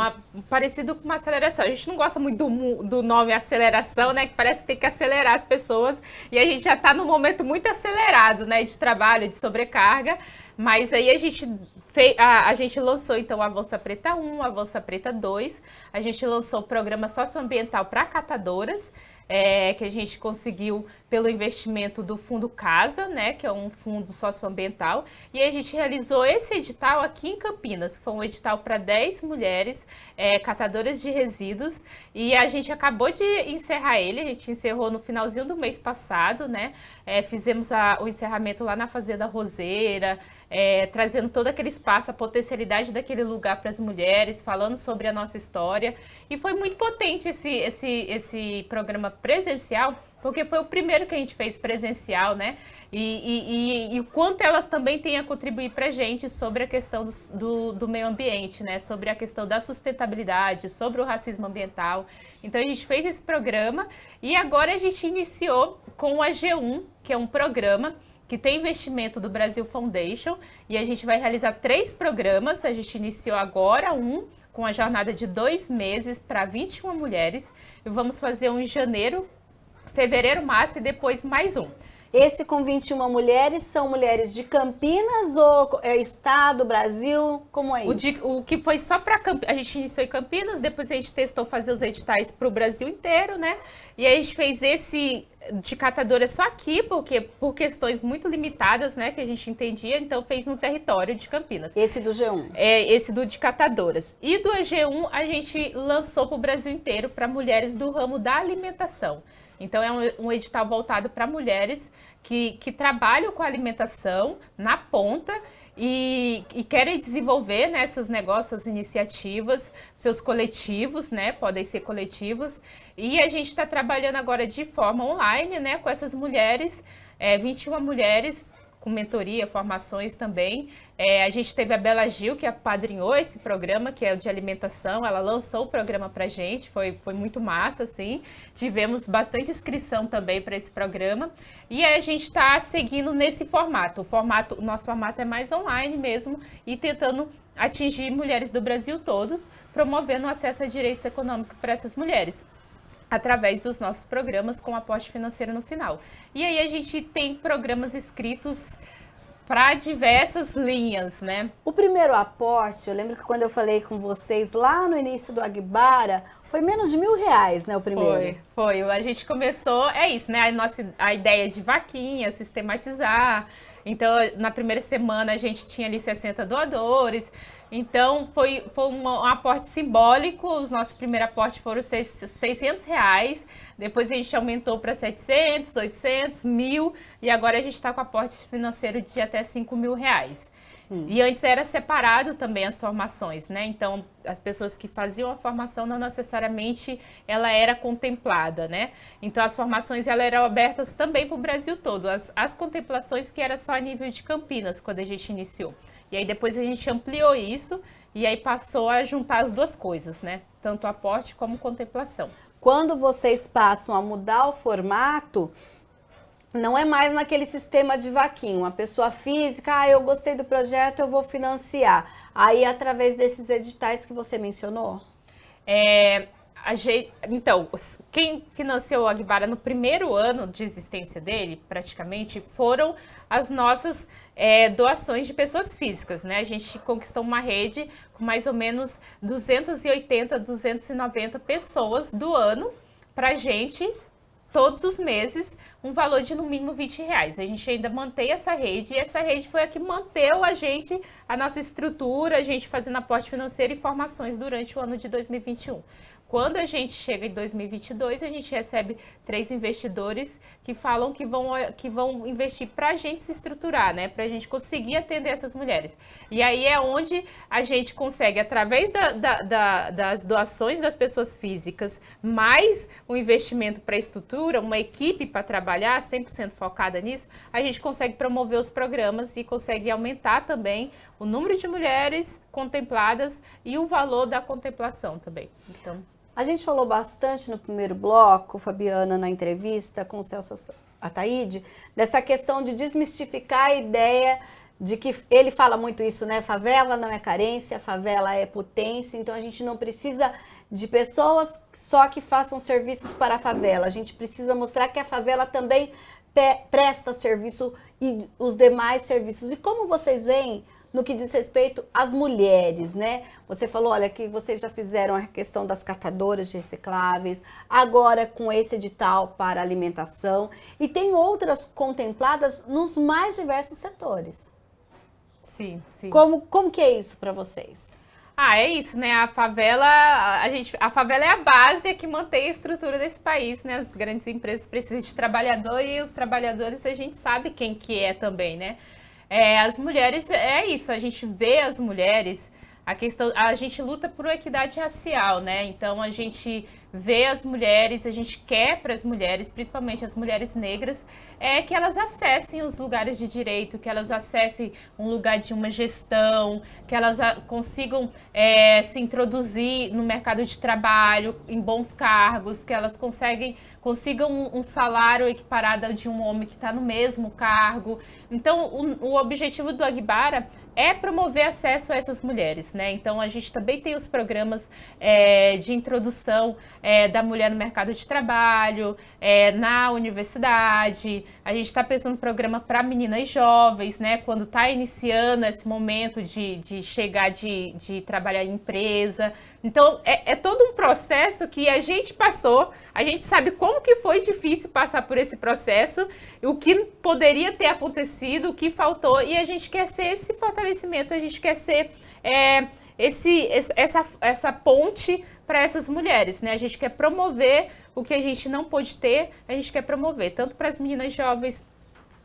Parecido com uma aceleração. A gente não gosta muito do nome aceleração, né? Que parece que tem que acelerar as pessoas. E a gente já está num momento muito acelerado, né? De trabalho, de sobrecarga. Mas aí a gente lançou, então, a Avança Preta 1, a Avança Preta 2. A gente lançou o programa socioambiental para catadoras, que a gente conseguiu pelo investimento do Fundo Casa, né, que é um fundo socioambiental, e a gente realizou esse edital aqui em Campinas, que foi um edital para 10 mulheres catadoras de resíduos, e a gente acabou de encerrar ele, a gente encerrou no finalzinho do mês passado, né, fizemos o encerramento lá na Fazenda Roseira, trazendo todo aquele espaço, a potencialidade daquele lugar para as mulheres, falando sobre a nossa história, e foi muito potente esse programa presencial, porque foi o primeiro que a gente fez presencial, né? E o quanto elas também têm a contribuir para a gente sobre a questão do meio ambiente, né? Sobre a questão da sustentabilidade, sobre o racismo ambiental. Então a gente fez esse programa e agora a gente iniciou com a G1, que é um programa que tem investimento do Brasil Foundation, e a gente vai realizar 3 programas. A gente iniciou agora com a jornada de 2 meses para 21 mulheres, e vamos fazer um em janeiro, fevereiro, março, e depois mais um. Esse com 21 mulheres, são mulheres de Campinas ou estado, Brasil? Como é isso? O que foi só para Campinas, a gente iniciou em Campinas, depois a gente testou fazer os editais para o Brasil inteiro, né? E a gente fez esse de catadora só aqui, porque por questões muito limitadas, né, que a gente entendia, então fez no território de Campinas. Esse do G1? Esse do de catadoras. E do G1 a gente lançou para o Brasil inteiro, para mulheres do ramo da alimentação. Então é um edital voltado para mulheres que trabalham com alimentação na ponta e querem desenvolver, né, seus negócios, suas iniciativas, seus coletivos, né, podem ser coletivos. E a gente está trabalhando agora de forma online, né, com essas mulheres, 21 mulheres com mentoria, formações também. A gente teve a Bela Gil, que apadrinhou esse programa, que é o de alimentação. Ela lançou o programa pra gente, foi muito massa, assim. Tivemos bastante inscrição também para esse programa. E a gente está seguindo nesse formato. O nosso formato é mais online mesmo, e tentando atingir mulheres do Brasil todos, promovendo o acesso a direitos econômicos para essas mulheres, através dos nossos programas com aporte financeiro no final. E aí a gente tem programas escritos para diversas linhas, né? O primeiro aporte, eu lembro que quando eu falei com vocês lá no início do Agbara, foi menos de R$1.000, né, o primeiro? Foi. A gente começou, é isso, né? A ideia de vaquinha, sistematizar. Então, na primeira semana a gente tinha ali 60 doadores. Então, foi um aporte simbólico. Os nossos primeiros aportes foram R$600. Depois a gente aumentou para 700, 800, 1.000. E agora a gente está com aporte financeiro de até R$5.000. Sim. E antes era separado também as formações, né? Então, as pessoas que faziam a formação não necessariamente ela era contemplada, né? Então, as formações elas eram abertas também para o Brasil todo. As contemplações que era só a nível de Campinas, quando a gente iniciou. E aí depois a gente ampliou isso e aí passou a juntar as duas coisas, né? Tanto aporte como contemplação. Quando vocês passam a mudar o formato, não é mais naquele sistema de vaquinha, uma pessoa física, eu gostei do projeto, eu vou financiar. Aí, através desses editais que você mencionou? Então, quem financiou o Agbara no primeiro ano de existência dele, praticamente, foram as nossas doações de pessoas físicas, né? A gente conquistou uma rede com mais ou menos 280, 290 pessoas doando pra gente, todos os meses, um valor de no mínimo R$20. A gente ainda mantém essa rede, e essa rede foi a que manteve a nossa estrutura, a gente fazendo aporte financeiro e formações durante o ano de 2021. Quando a gente chega em 2022, a gente recebe 3 investidores que falam que vão investir para a gente se estruturar, né? Para a gente conseguir atender essas mulheres. E aí é onde a gente consegue, através das doações das pessoas físicas, mais o investimento para a estrutura, uma equipe para trabalhar 100% focada nisso, a gente consegue promover os programas e consegue aumentar também o número de mulheres contempladas e o valor da contemplação também. Então, a gente falou bastante no primeiro bloco, Fabiana, na entrevista com o Celso Ataíde, dessa questão de desmistificar a ideia de que ele fala muito isso, né? Favela não é carência, favela é potência, então a gente não precisa de pessoas só que façam serviços para a favela. A gente precisa mostrar que a favela também presta serviço e os demais serviços. E como vocês veem no que diz respeito às mulheres, né? Você falou, olha, que vocês já fizeram a questão das catadoras de recicláveis, agora com esse edital para alimentação, e tem outras contempladas nos mais diversos setores. Sim. Como que é isso para vocês? É isso, né? A favela é a base que mantém a estrutura desse país, né? As grandes empresas precisam de trabalhador e os trabalhadores a gente sabe quem que é também, né? As mulheres, é isso, a gente vê as mulheres, a gente luta por equidade racial, né? Então a gente vê as mulheres, a gente quer para as mulheres, principalmente as mulheres negras, que elas acessem os lugares de direito, que elas acessem um lugar de uma gestão, que elas consigam se introduzir no mercado de trabalho, em bons cargos, que elas consigam um salário equiparado ao de um homem que está no mesmo cargo. Então, o objetivo do Agbara é promover acesso a essas mulheres, né? Então, a gente também tem os programas de introdução da mulher no mercado de trabalho, na universidade. A gente está pensando no programa para meninas jovens, né? Quando está iniciando esse momento de chegar, de trabalhar em empresa. Então, é todo um processo que a gente passou, a gente sabe como que foi difícil passar por esse processo, o que poderia ter acontecido, o que faltou, e a gente quer ser esse fortalecimento, a gente quer ser essa ponte para essas mulheres, né? A gente quer promover o que a gente não pôde ter, a gente quer promover, tanto para as meninas jovens,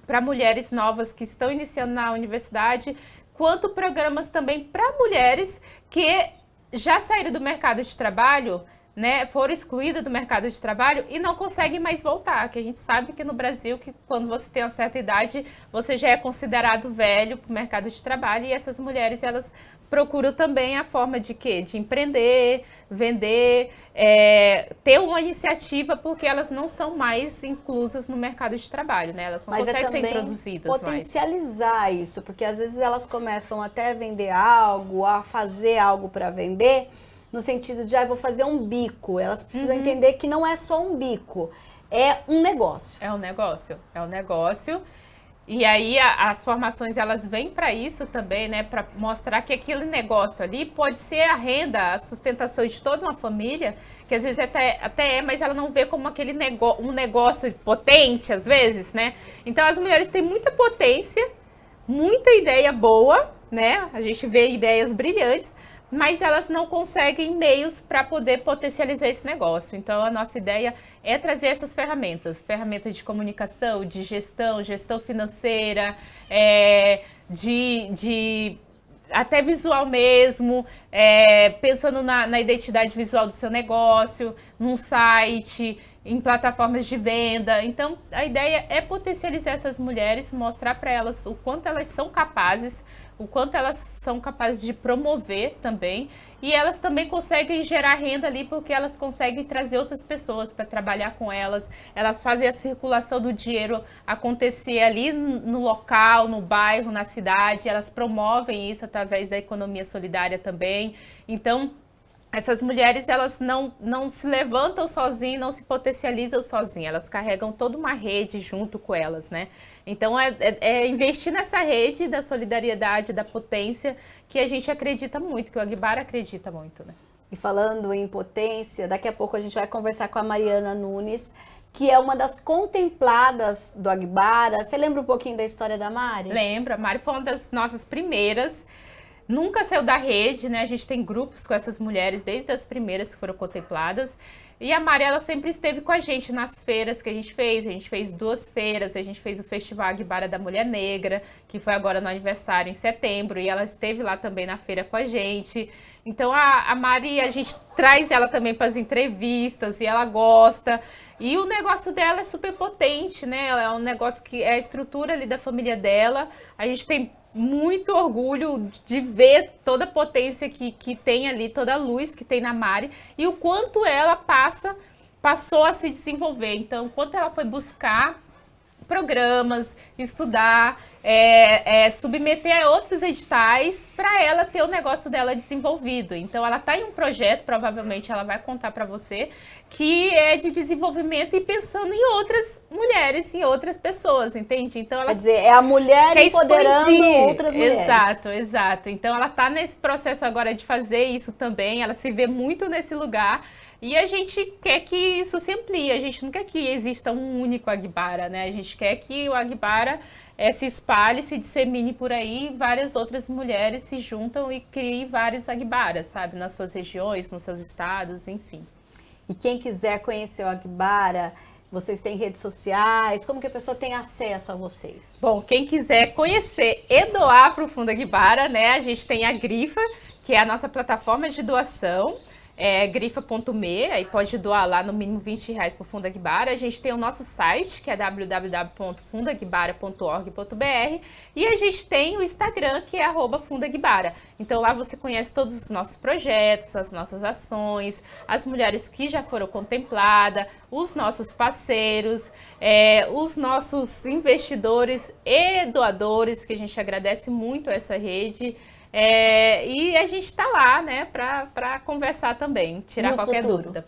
para mulheres novas que estão iniciando na universidade, quanto programas também para mulheres que já saíram do mercado de trabalho, né, foram excluídas do mercado de trabalho e não conseguem mais voltar, que a gente sabe que no Brasil, que quando você tem uma certa idade, você já é considerado velho para o mercado de trabalho, e essas mulheres, elas procuram também a forma de quê? De empreender, vender, ter uma iniciativa, porque elas não são mais inclusas no mercado de trabalho, né? Elas não conseguem ser introduzidas mais. Potencializar isso, porque às vezes elas começam até a vender algo, a fazer algo para vender, no sentido de, vou fazer um bico. Elas precisam entender que não é só um bico, é um negócio. É um negócio. E aí as formações elas vêm para isso também, né, para mostrar que aquele negócio ali pode ser a renda, a sustentação de toda uma família, que às vezes até é, mas ela não vê como aquele um negócio potente às vezes, né? Então as mulheres têm muita potência, muita ideia boa, né? A gente vê ideias brilhantes, mas elas não conseguem meios para poder potencializar esse negócio. Então, a nossa ideia é trazer essas ferramentas de comunicação, de gestão financeira, até visual mesmo, pensando na identidade visual do seu negócio, num site, em plataformas de venda. Então, a ideia é potencializar essas mulheres, mostrar para elas o quanto elas são capazes, o quanto elas são capazes de promover também, e elas também conseguem gerar renda ali, porque elas conseguem trazer outras pessoas para trabalhar com elas, elas fazem a circulação do dinheiro acontecer ali no local, no bairro, na cidade, elas promovem isso através da economia solidária também. Então, essas mulheres, elas não se levantam sozinhas, não se potencializam sozinhas, elas carregam toda uma rede junto com elas, né? Então, é investir nessa rede da solidariedade, da potência, que a gente acredita muito, que o Agbara acredita muito, né? E falando em potência, daqui a pouco a gente vai conversar com a Mariana Nunes, que é uma das contempladas do Agbara. Você lembra um pouquinho da história da Mari? Lembro, a Mari foi uma das nossas primeiras. Nunca saiu da rede, né? A gente tem grupos com essas mulheres, desde as primeiras que foram contempladas. E a Mari, ela sempre esteve com a gente nas feiras que a gente fez. A gente fez 2 feiras, a gente fez o Festival Agbara da Mulher Negra, que foi agora no aniversário, em setembro. E ela esteve lá também na feira com a gente. Então, a Mari, a gente traz ela também para as entrevistas e ela gosta. E o negócio dela é super potente, né? Ela é um negócio que é a estrutura ali da família dela. A gente tem muito orgulho de ver toda a potência que tem ali, toda a luz que tem na Mari e o quanto ela passou a se desenvolver. Então, quanto ela foi buscar programas, estudar, submeter a outros editais para ela ter o negócio dela desenvolvido. Então, ela está em um projeto, provavelmente ela vai contar para você, que é de desenvolvimento e pensando em outras mulheres, em outras pessoas, entende? Então, ela quer dizer, é a mulher empoderando outras mulheres. Exato. Então, ela está nesse processo agora de fazer isso também, ela se vê muito nesse lugar. E a gente quer que isso se amplie, a gente não quer que exista um único Agbara, né? A gente quer que o Agbara se espalhe, se dissemine por aí, várias outras mulheres se juntam e criem vários Agbaras, sabe? Nas suas regiões, nos seus estados, enfim. E quem quiser conhecer o Agbara, vocês têm redes sociais, como que a pessoa tem acesso a vocês? Bom, quem quiser conhecer e doar para o Fundo Agbara, né? A gente tem a Grifa, que é a nossa plataforma de doação. Grifa.me, aí pode doar lá no mínimo R$20 para o Fundo Agbara. A gente tem o nosso site, que é www.fundagbara.org.br, e a gente tem o Instagram, que é @fundagbara. Então lá você conhece todos os nossos projetos, as nossas ações, as mulheres que já foram contempladas, os nossos parceiros, os nossos investidores e doadores, que a gente agradece muito essa rede. E a gente está lá, né, para conversar também, tirar qualquer dúvida.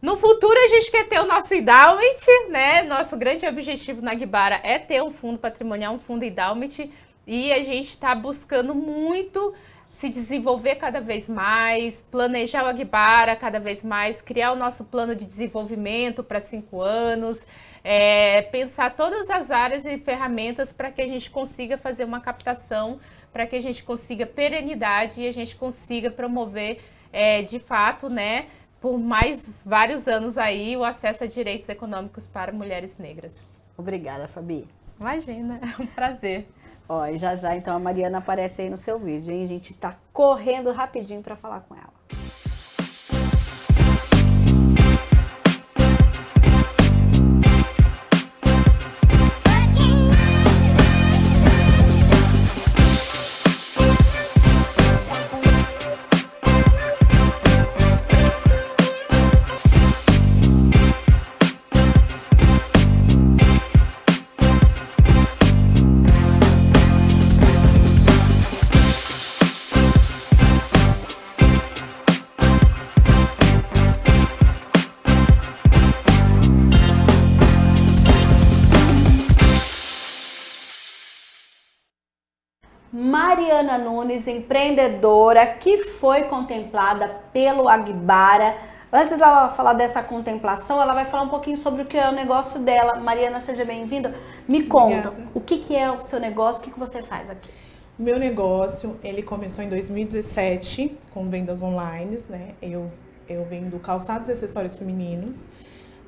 No futuro, a gente quer ter o nosso endowment, né? Nosso grande objetivo na Agbara é ter um fundo patrimonial, um fundo endowment, e a gente está buscando muito se desenvolver cada vez mais, planejar o Agbara cada vez mais, criar o nosso plano de desenvolvimento para 5 anos, pensar todas as áreas e ferramentas para que a gente consiga fazer uma captação, para que a gente consiga perenidade e a gente consiga promover, de fato, né, por mais vários anos aí, o acesso a direitos econômicos para mulheres negras. Obrigada, Fabi. Imagina, é um prazer. Ó, e já então a Mariana aparece aí no seu vídeo, hein? A gente tá correndo rapidinho para falar com ela. Mariana Nunes, empreendedora que foi contemplada pelo Agbara. Antes dela falar dessa contemplação, ela vai falar um pouquinho sobre o que é o negócio dela. Mariana, seja bem-vinda. Me conta, Obrigada. o que é o seu negócio, o que você faz aqui? O meu negócio, ele começou em 2017 com vendas online, né? Eu vendo calçados e acessórios femininos.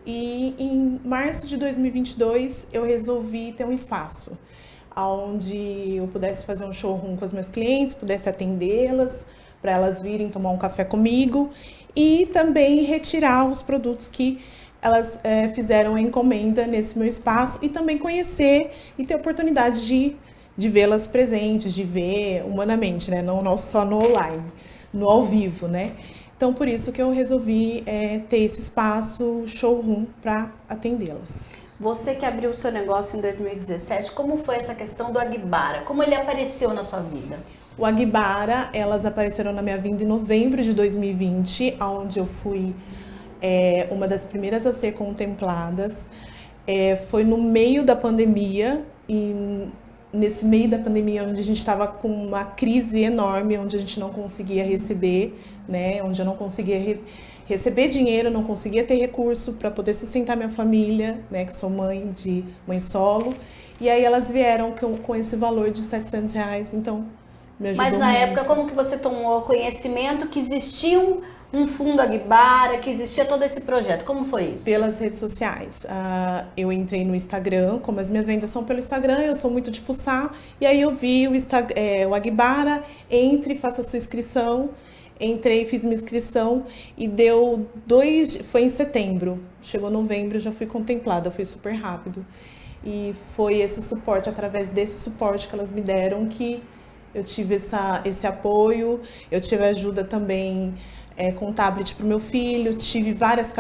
E em março de 2022 eu resolvi ter um espaço onde eu pudesse fazer um showroom com as minhas clientes, pudesse atendê-las, para elas virem tomar um café comigo e também retirar os produtos que elas fizeram a encomenda nesse meu espaço e também conhecer e ter oportunidade de vê-las presentes, de ver humanamente, né? Não só no online, no ao vivo, né? Então, por isso que eu resolvi ter esse espaço showroom para atendê-las. Você que abriu o seu negócio em 2017, como foi essa questão do Agbara? Como ele apareceu na sua vida? O Agbara, elas apareceram na minha vida em novembro de 2020, onde eu fui uma das primeiras a ser contempladas. Foi no meio da pandemia, e nesse meio da pandemia, onde a gente estava com uma crise enorme, onde a gente não conseguia receber, né? Onde eu não conseguia receber dinheiro, não conseguia ter recurso para poder sustentar minha família, né? Que sou mãe solo. E aí elas vieram com esse valor de R$700, então me ajudou muito. Mas na época, como que você tomou conhecimento que existia um fundo Agbara, que existia todo esse projeto? Como foi isso? Pelas redes sociais. Eu entrei no Instagram, como as minhas vendas são pelo Instagram, eu sou muito de fuçar, e aí eu vi o Agbara, entre e faça a sua inscrição. Entrei, fiz minha inscrição e foi em setembro. Chegou novembro, já fui contemplada, foi super rápido. E foi esse suporte, através desse suporte que elas me deram, que eu tive esse apoio. Eu tive ajuda também com tablet para o meu filho, tive várias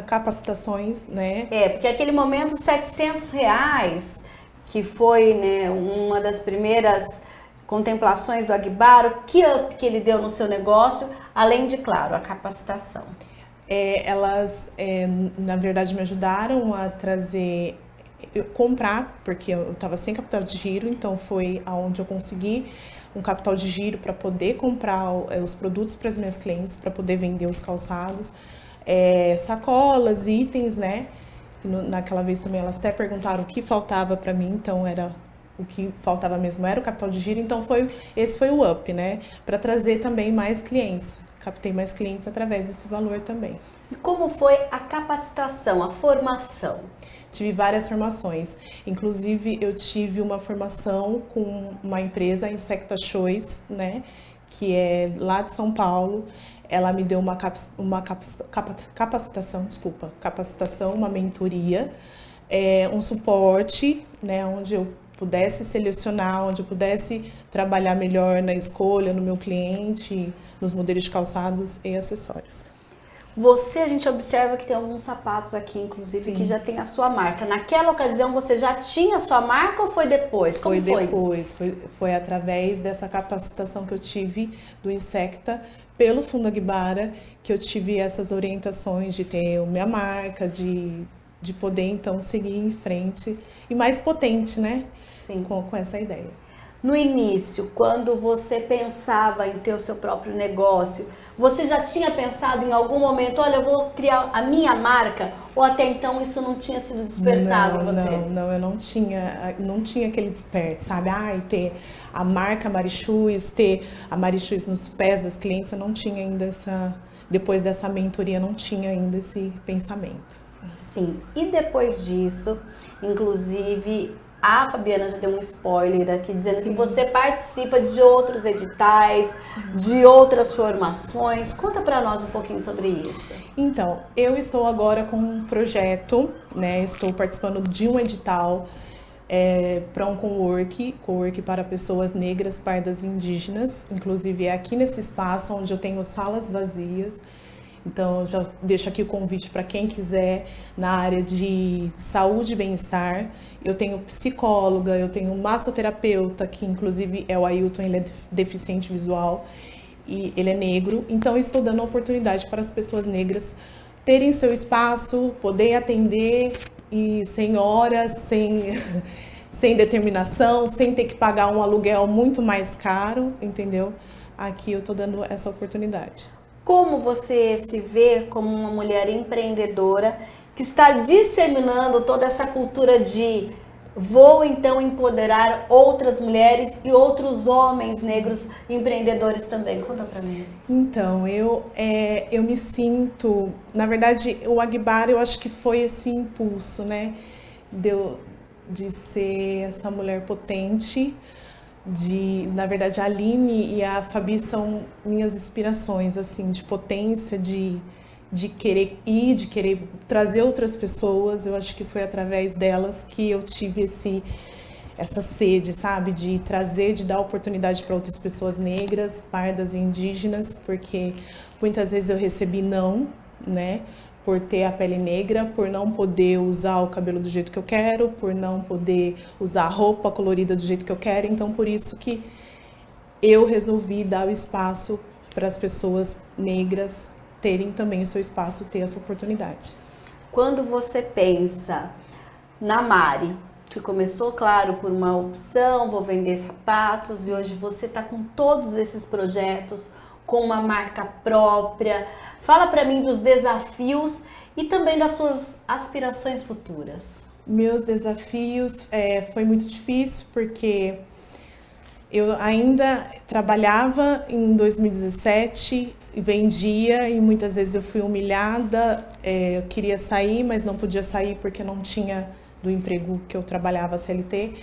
capacitações, né? Porque aquele momento, R$700, que foi, né, uma das primeiras contemplações do Agbara, que up que ele deu no seu negócio, além de, claro, a capacitação. Elas, na verdade, me ajudaram a comprar, porque eu estava sem capital de giro, então foi aonde eu consegui um capital de giro para poder comprar os produtos para as minhas clientes, para poder vender os calçados, sacolas, itens, né? Naquela vez também elas até perguntaram o que faltava para mim, então o que faltava mesmo era o capital de giro, então esse foi o up, né? Para trazer também mais clientes. Captei mais clientes através desse valor também. E como foi a capacitação, a formação? Tive várias formações. Inclusive, eu tive uma formação com uma empresa, Insecta Choice, né? Que é lá de São Paulo. Ela me deu uma capacitação, uma mentoria, um suporte, né? Onde eu pudesse selecionar, onde eu pudesse trabalhar melhor na escolha, no meu cliente, nos modelos de calçados e acessórios. A gente observa que tem alguns sapatos aqui, inclusive, Sim. que já tem a sua marca. Naquela ocasião, você já tinha a sua marca ou foi depois? Como foi depois, isso? foi através dessa capacitação que eu tive do Insecta, pelo Fundo Agbara, que eu tive essas orientações de ter a minha marca, de poder, então, seguir em frente. E mais potente, né? Sim. Com essa ideia. No início, quando você pensava em ter o seu próprio negócio, você já tinha pensado em algum momento, olha, eu vou criar a minha marca? Ou até então isso não tinha sido despertado em você? Não, eu não tinha aquele desperte, sabe? Ter a marca Marixus, ter a Marixus nos pés das clientes, eu não tinha ainda depois dessa mentoria, não tinha ainda esse pensamento. Sim, e depois disso, inclusive, a Fabiana já deu um spoiler aqui, dizendo que você participa de outros editais, de outras formações. Conta para nós um pouquinho sobre isso. Então, eu estou agora com um projeto, né? Estou participando de um edital para um cowork para pessoas negras, pardas e indígenas. Inclusive, é aqui nesse espaço onde eu tenho salas vazias. Então, já deixo aqui o convite para quem quiser na área de saúde e bem-estar. Eu tenho psicóloga, eu tenho massoterapeuta, que inclusive é o Ailton, ele é deficiente visual e ele é negro. Então, eu estou dando oportunidade para as pessoas negras terem seu espaço, poder atender e sem horas, sem sem determinação, sem ter que pagar um aluguel muito mais caro, entendeu? Aqui eu tô dando essa oportunidade. Como você se vê como uma mulher empreendedora que está disseminando toda essa cultura de vou então empoderar outras mulheres e outros homens negros empreendedores também? Conta pra mim. Então, eu me sinto... Na verdade, o Agbara, eu acho que foi esse impulso, né? De ser essa mulher potente. Na verdade, a Aline e a Fabi são minhas inspirações, assim, de potência, de querer ir, de querer trazer outras pessoas. Eu acho que foi através delas que eu tive essa sede, sabe? De trazer, de dar oportunidade para outras pessoas negras, pardas e indígenas, porque muitas vezes eu recebi não, né? Por ter a pele negra, por não poder usar o cabelo do jeito que eu quero, por não poder usar a roupa colorida do jeito que eu quero. Então, por isso que eu resolvi dar o espaço para as pessoas negras terem também o seu espaço, ter essa oportunidade. Quando você pensa na Mari, que começou, claro, por uma opção, vou vender sapatos, e hoje você está com todos esses projetos, com uma marca própria. Fala para mim dos desafios e também das suas aspirações futuras. Meus desafios foi muito difícil, porque eu ainda trabalhava em 2017, vendia e muitas vezes eu fui humilhada. Eu queria sair, mas não podia sair porque não tinha do emprego que eu trabalhava CLT.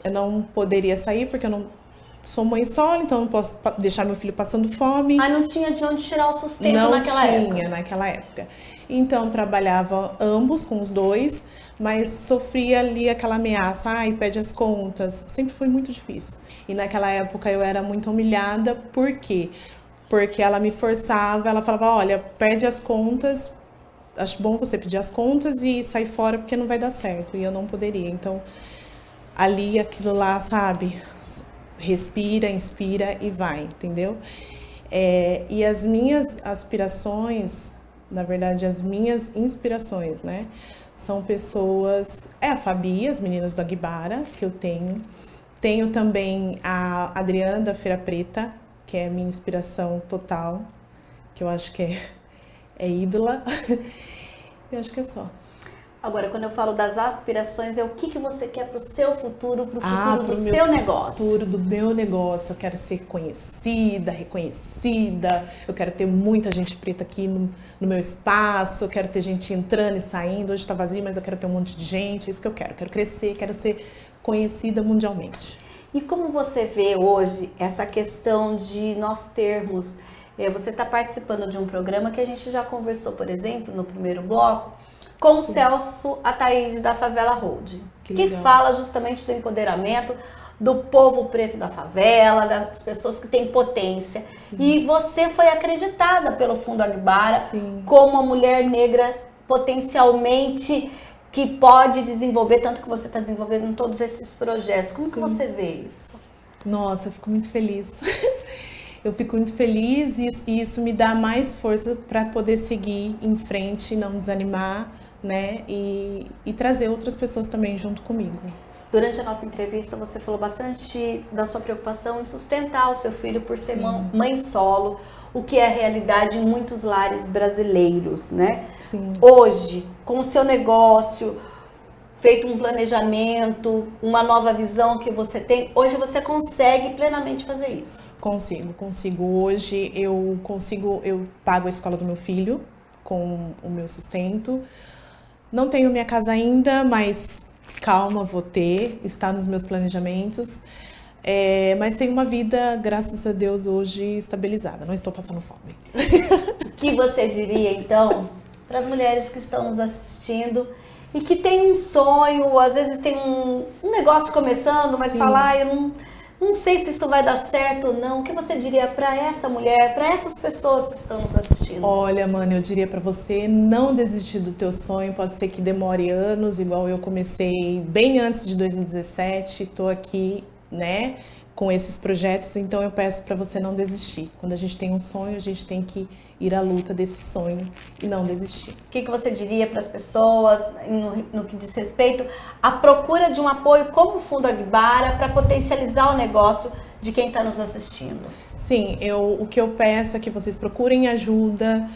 Eu não poderia sair porque eu não sou mãe solo, então não posso deixar meu filho passando fome. Mas não tinha de onde tirar o sustento naquela época? Não tinha naquela época. Então trabalhava ambos com os dois, mas sofria ali aquela ameaça, pede as contas. Sempre foi muito difícil. E naquela época eu era muito humilhada, por quê? Porque ela me forçava, ela falava, olha, pede as contas, acho bom você pedir as contas e sair fora porque não vai dar certo. E eu não poderia. Então, ali, aquilo lá, sabe, respira, inspira e vai, entendeu? E as minhas aspirações, na verdade, as minhas inspirações, né? São pessoas, a Fabi, as meninas do Agbara, que eu tenho. Tenho também a Adriana da Feira Preta, que é a minha inspiração total, que eu acho que é ídola. Eu acho que é só. Agora, quando eu falo das aspirações, o que você quer para o seu futuro, para o futuro do seu negócio? Para o futuro do meu negócio. Eu quero ser conhecida, reconhecida, eu quero ter muita gente preta aqui no meu espaço, eu quero ter gente entrando e saindo. Hoje está vazio, mas eu quero ter um monte de gente, é isso que eu quero. Quero crescer, quero ser conhecida mundialmente. E como você vê hoje essa questão de nós termos... Você está participando de um programa que a gente já conversou, por exemplo, no primeiro bloco, com o Celso Ataíde da Favela Road, que fala justamente do empoderamento do povo preto da favela, das pessoas que têm potência. Sim. E você foi acreditada pelo Fundo Agbara como uma mulher negra potencialmente que pode desenvolver, tanto que você está desenvolvendo em todos esses projetos. Como que você vê isso? Nossa, eu fico muito feliz. Eu fico muito feliz e isso me dá mais força para poder seguir em frente, não desanimar, né? E trazer outras pessoas também junto comigo. Durante a nossa entrevista, você falou bastante da sua preocupação em sustentar o seu filho por ser mãe solo, o que é a realidade em muitos lares brasileiros, né? Sim. Hoje, com o seu negócio, feito um planejamento, uma nova visão que você tem, hoje você consegue plenamente fazer isso? Consigo. Hoje eu pago a escola do meu filho com o meu sustento. Não tenho minha casa ainda, mas calma, vou ter, está nos meus planejamentos. Mas tenho uma vida, graças a Deus, hoje estabilizada. Não estou passando fome. O que você diria, então, para as mulheres que estão nos assistindo e que tem um sonho, às vezes tem um negócio começando, mas fala, eu não sei se isso vai dar certo ou não. O que você diria para essa mulher, para essas pessoas que estão nos assistindo? Olha, mano, eu diria para você não desistir do teu sonho. Pode ser que demore anos, igual eu comecei bem antes de 2017. Tô aqui, né, com esses projetos, então eu peço para você não desistir. Quando a gente tem um sonho, a gente tem que ir à luta desse sonho e não desistir. O que você diria para as pessoas no que diz respeito à procura de um apoio como o Fundo Aguibara para potencializar o negócio de quem está nos assistindo? Sim, o que eu peço é que vocês procurem ajuda.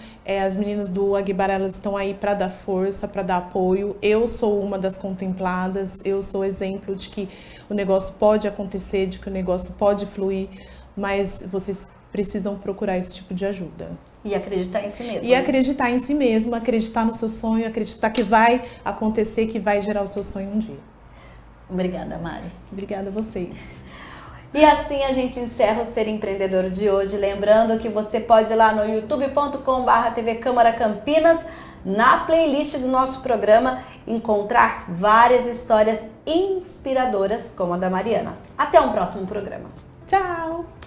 As meninas do Aguibara, elas estão aí para dar força, para dar apoio. Eu sou uma das contempladas, eu sou exemplo de que o negócio pode acontecer, de que o negócio pode fluir, mas vocês precisam procurar esse tipo de ajuda. E acreditar em si mesmo. E acreditar em si mesmo, acreditar no seu sonho, acreditar que vai acontecer, que vai gerar o seu sonho um dia. Obrigada, Mari. Obrigada a vocês. E assim a gente encerra o Ser Empreendedor de hoje. Lembrando que você pode ir lá no youtube.com/TV Câmara Campinas, na playlist do nosso programa, encontrar várias histórias inspiradoras como a da Mariana. Até um próximo programa. Tchau!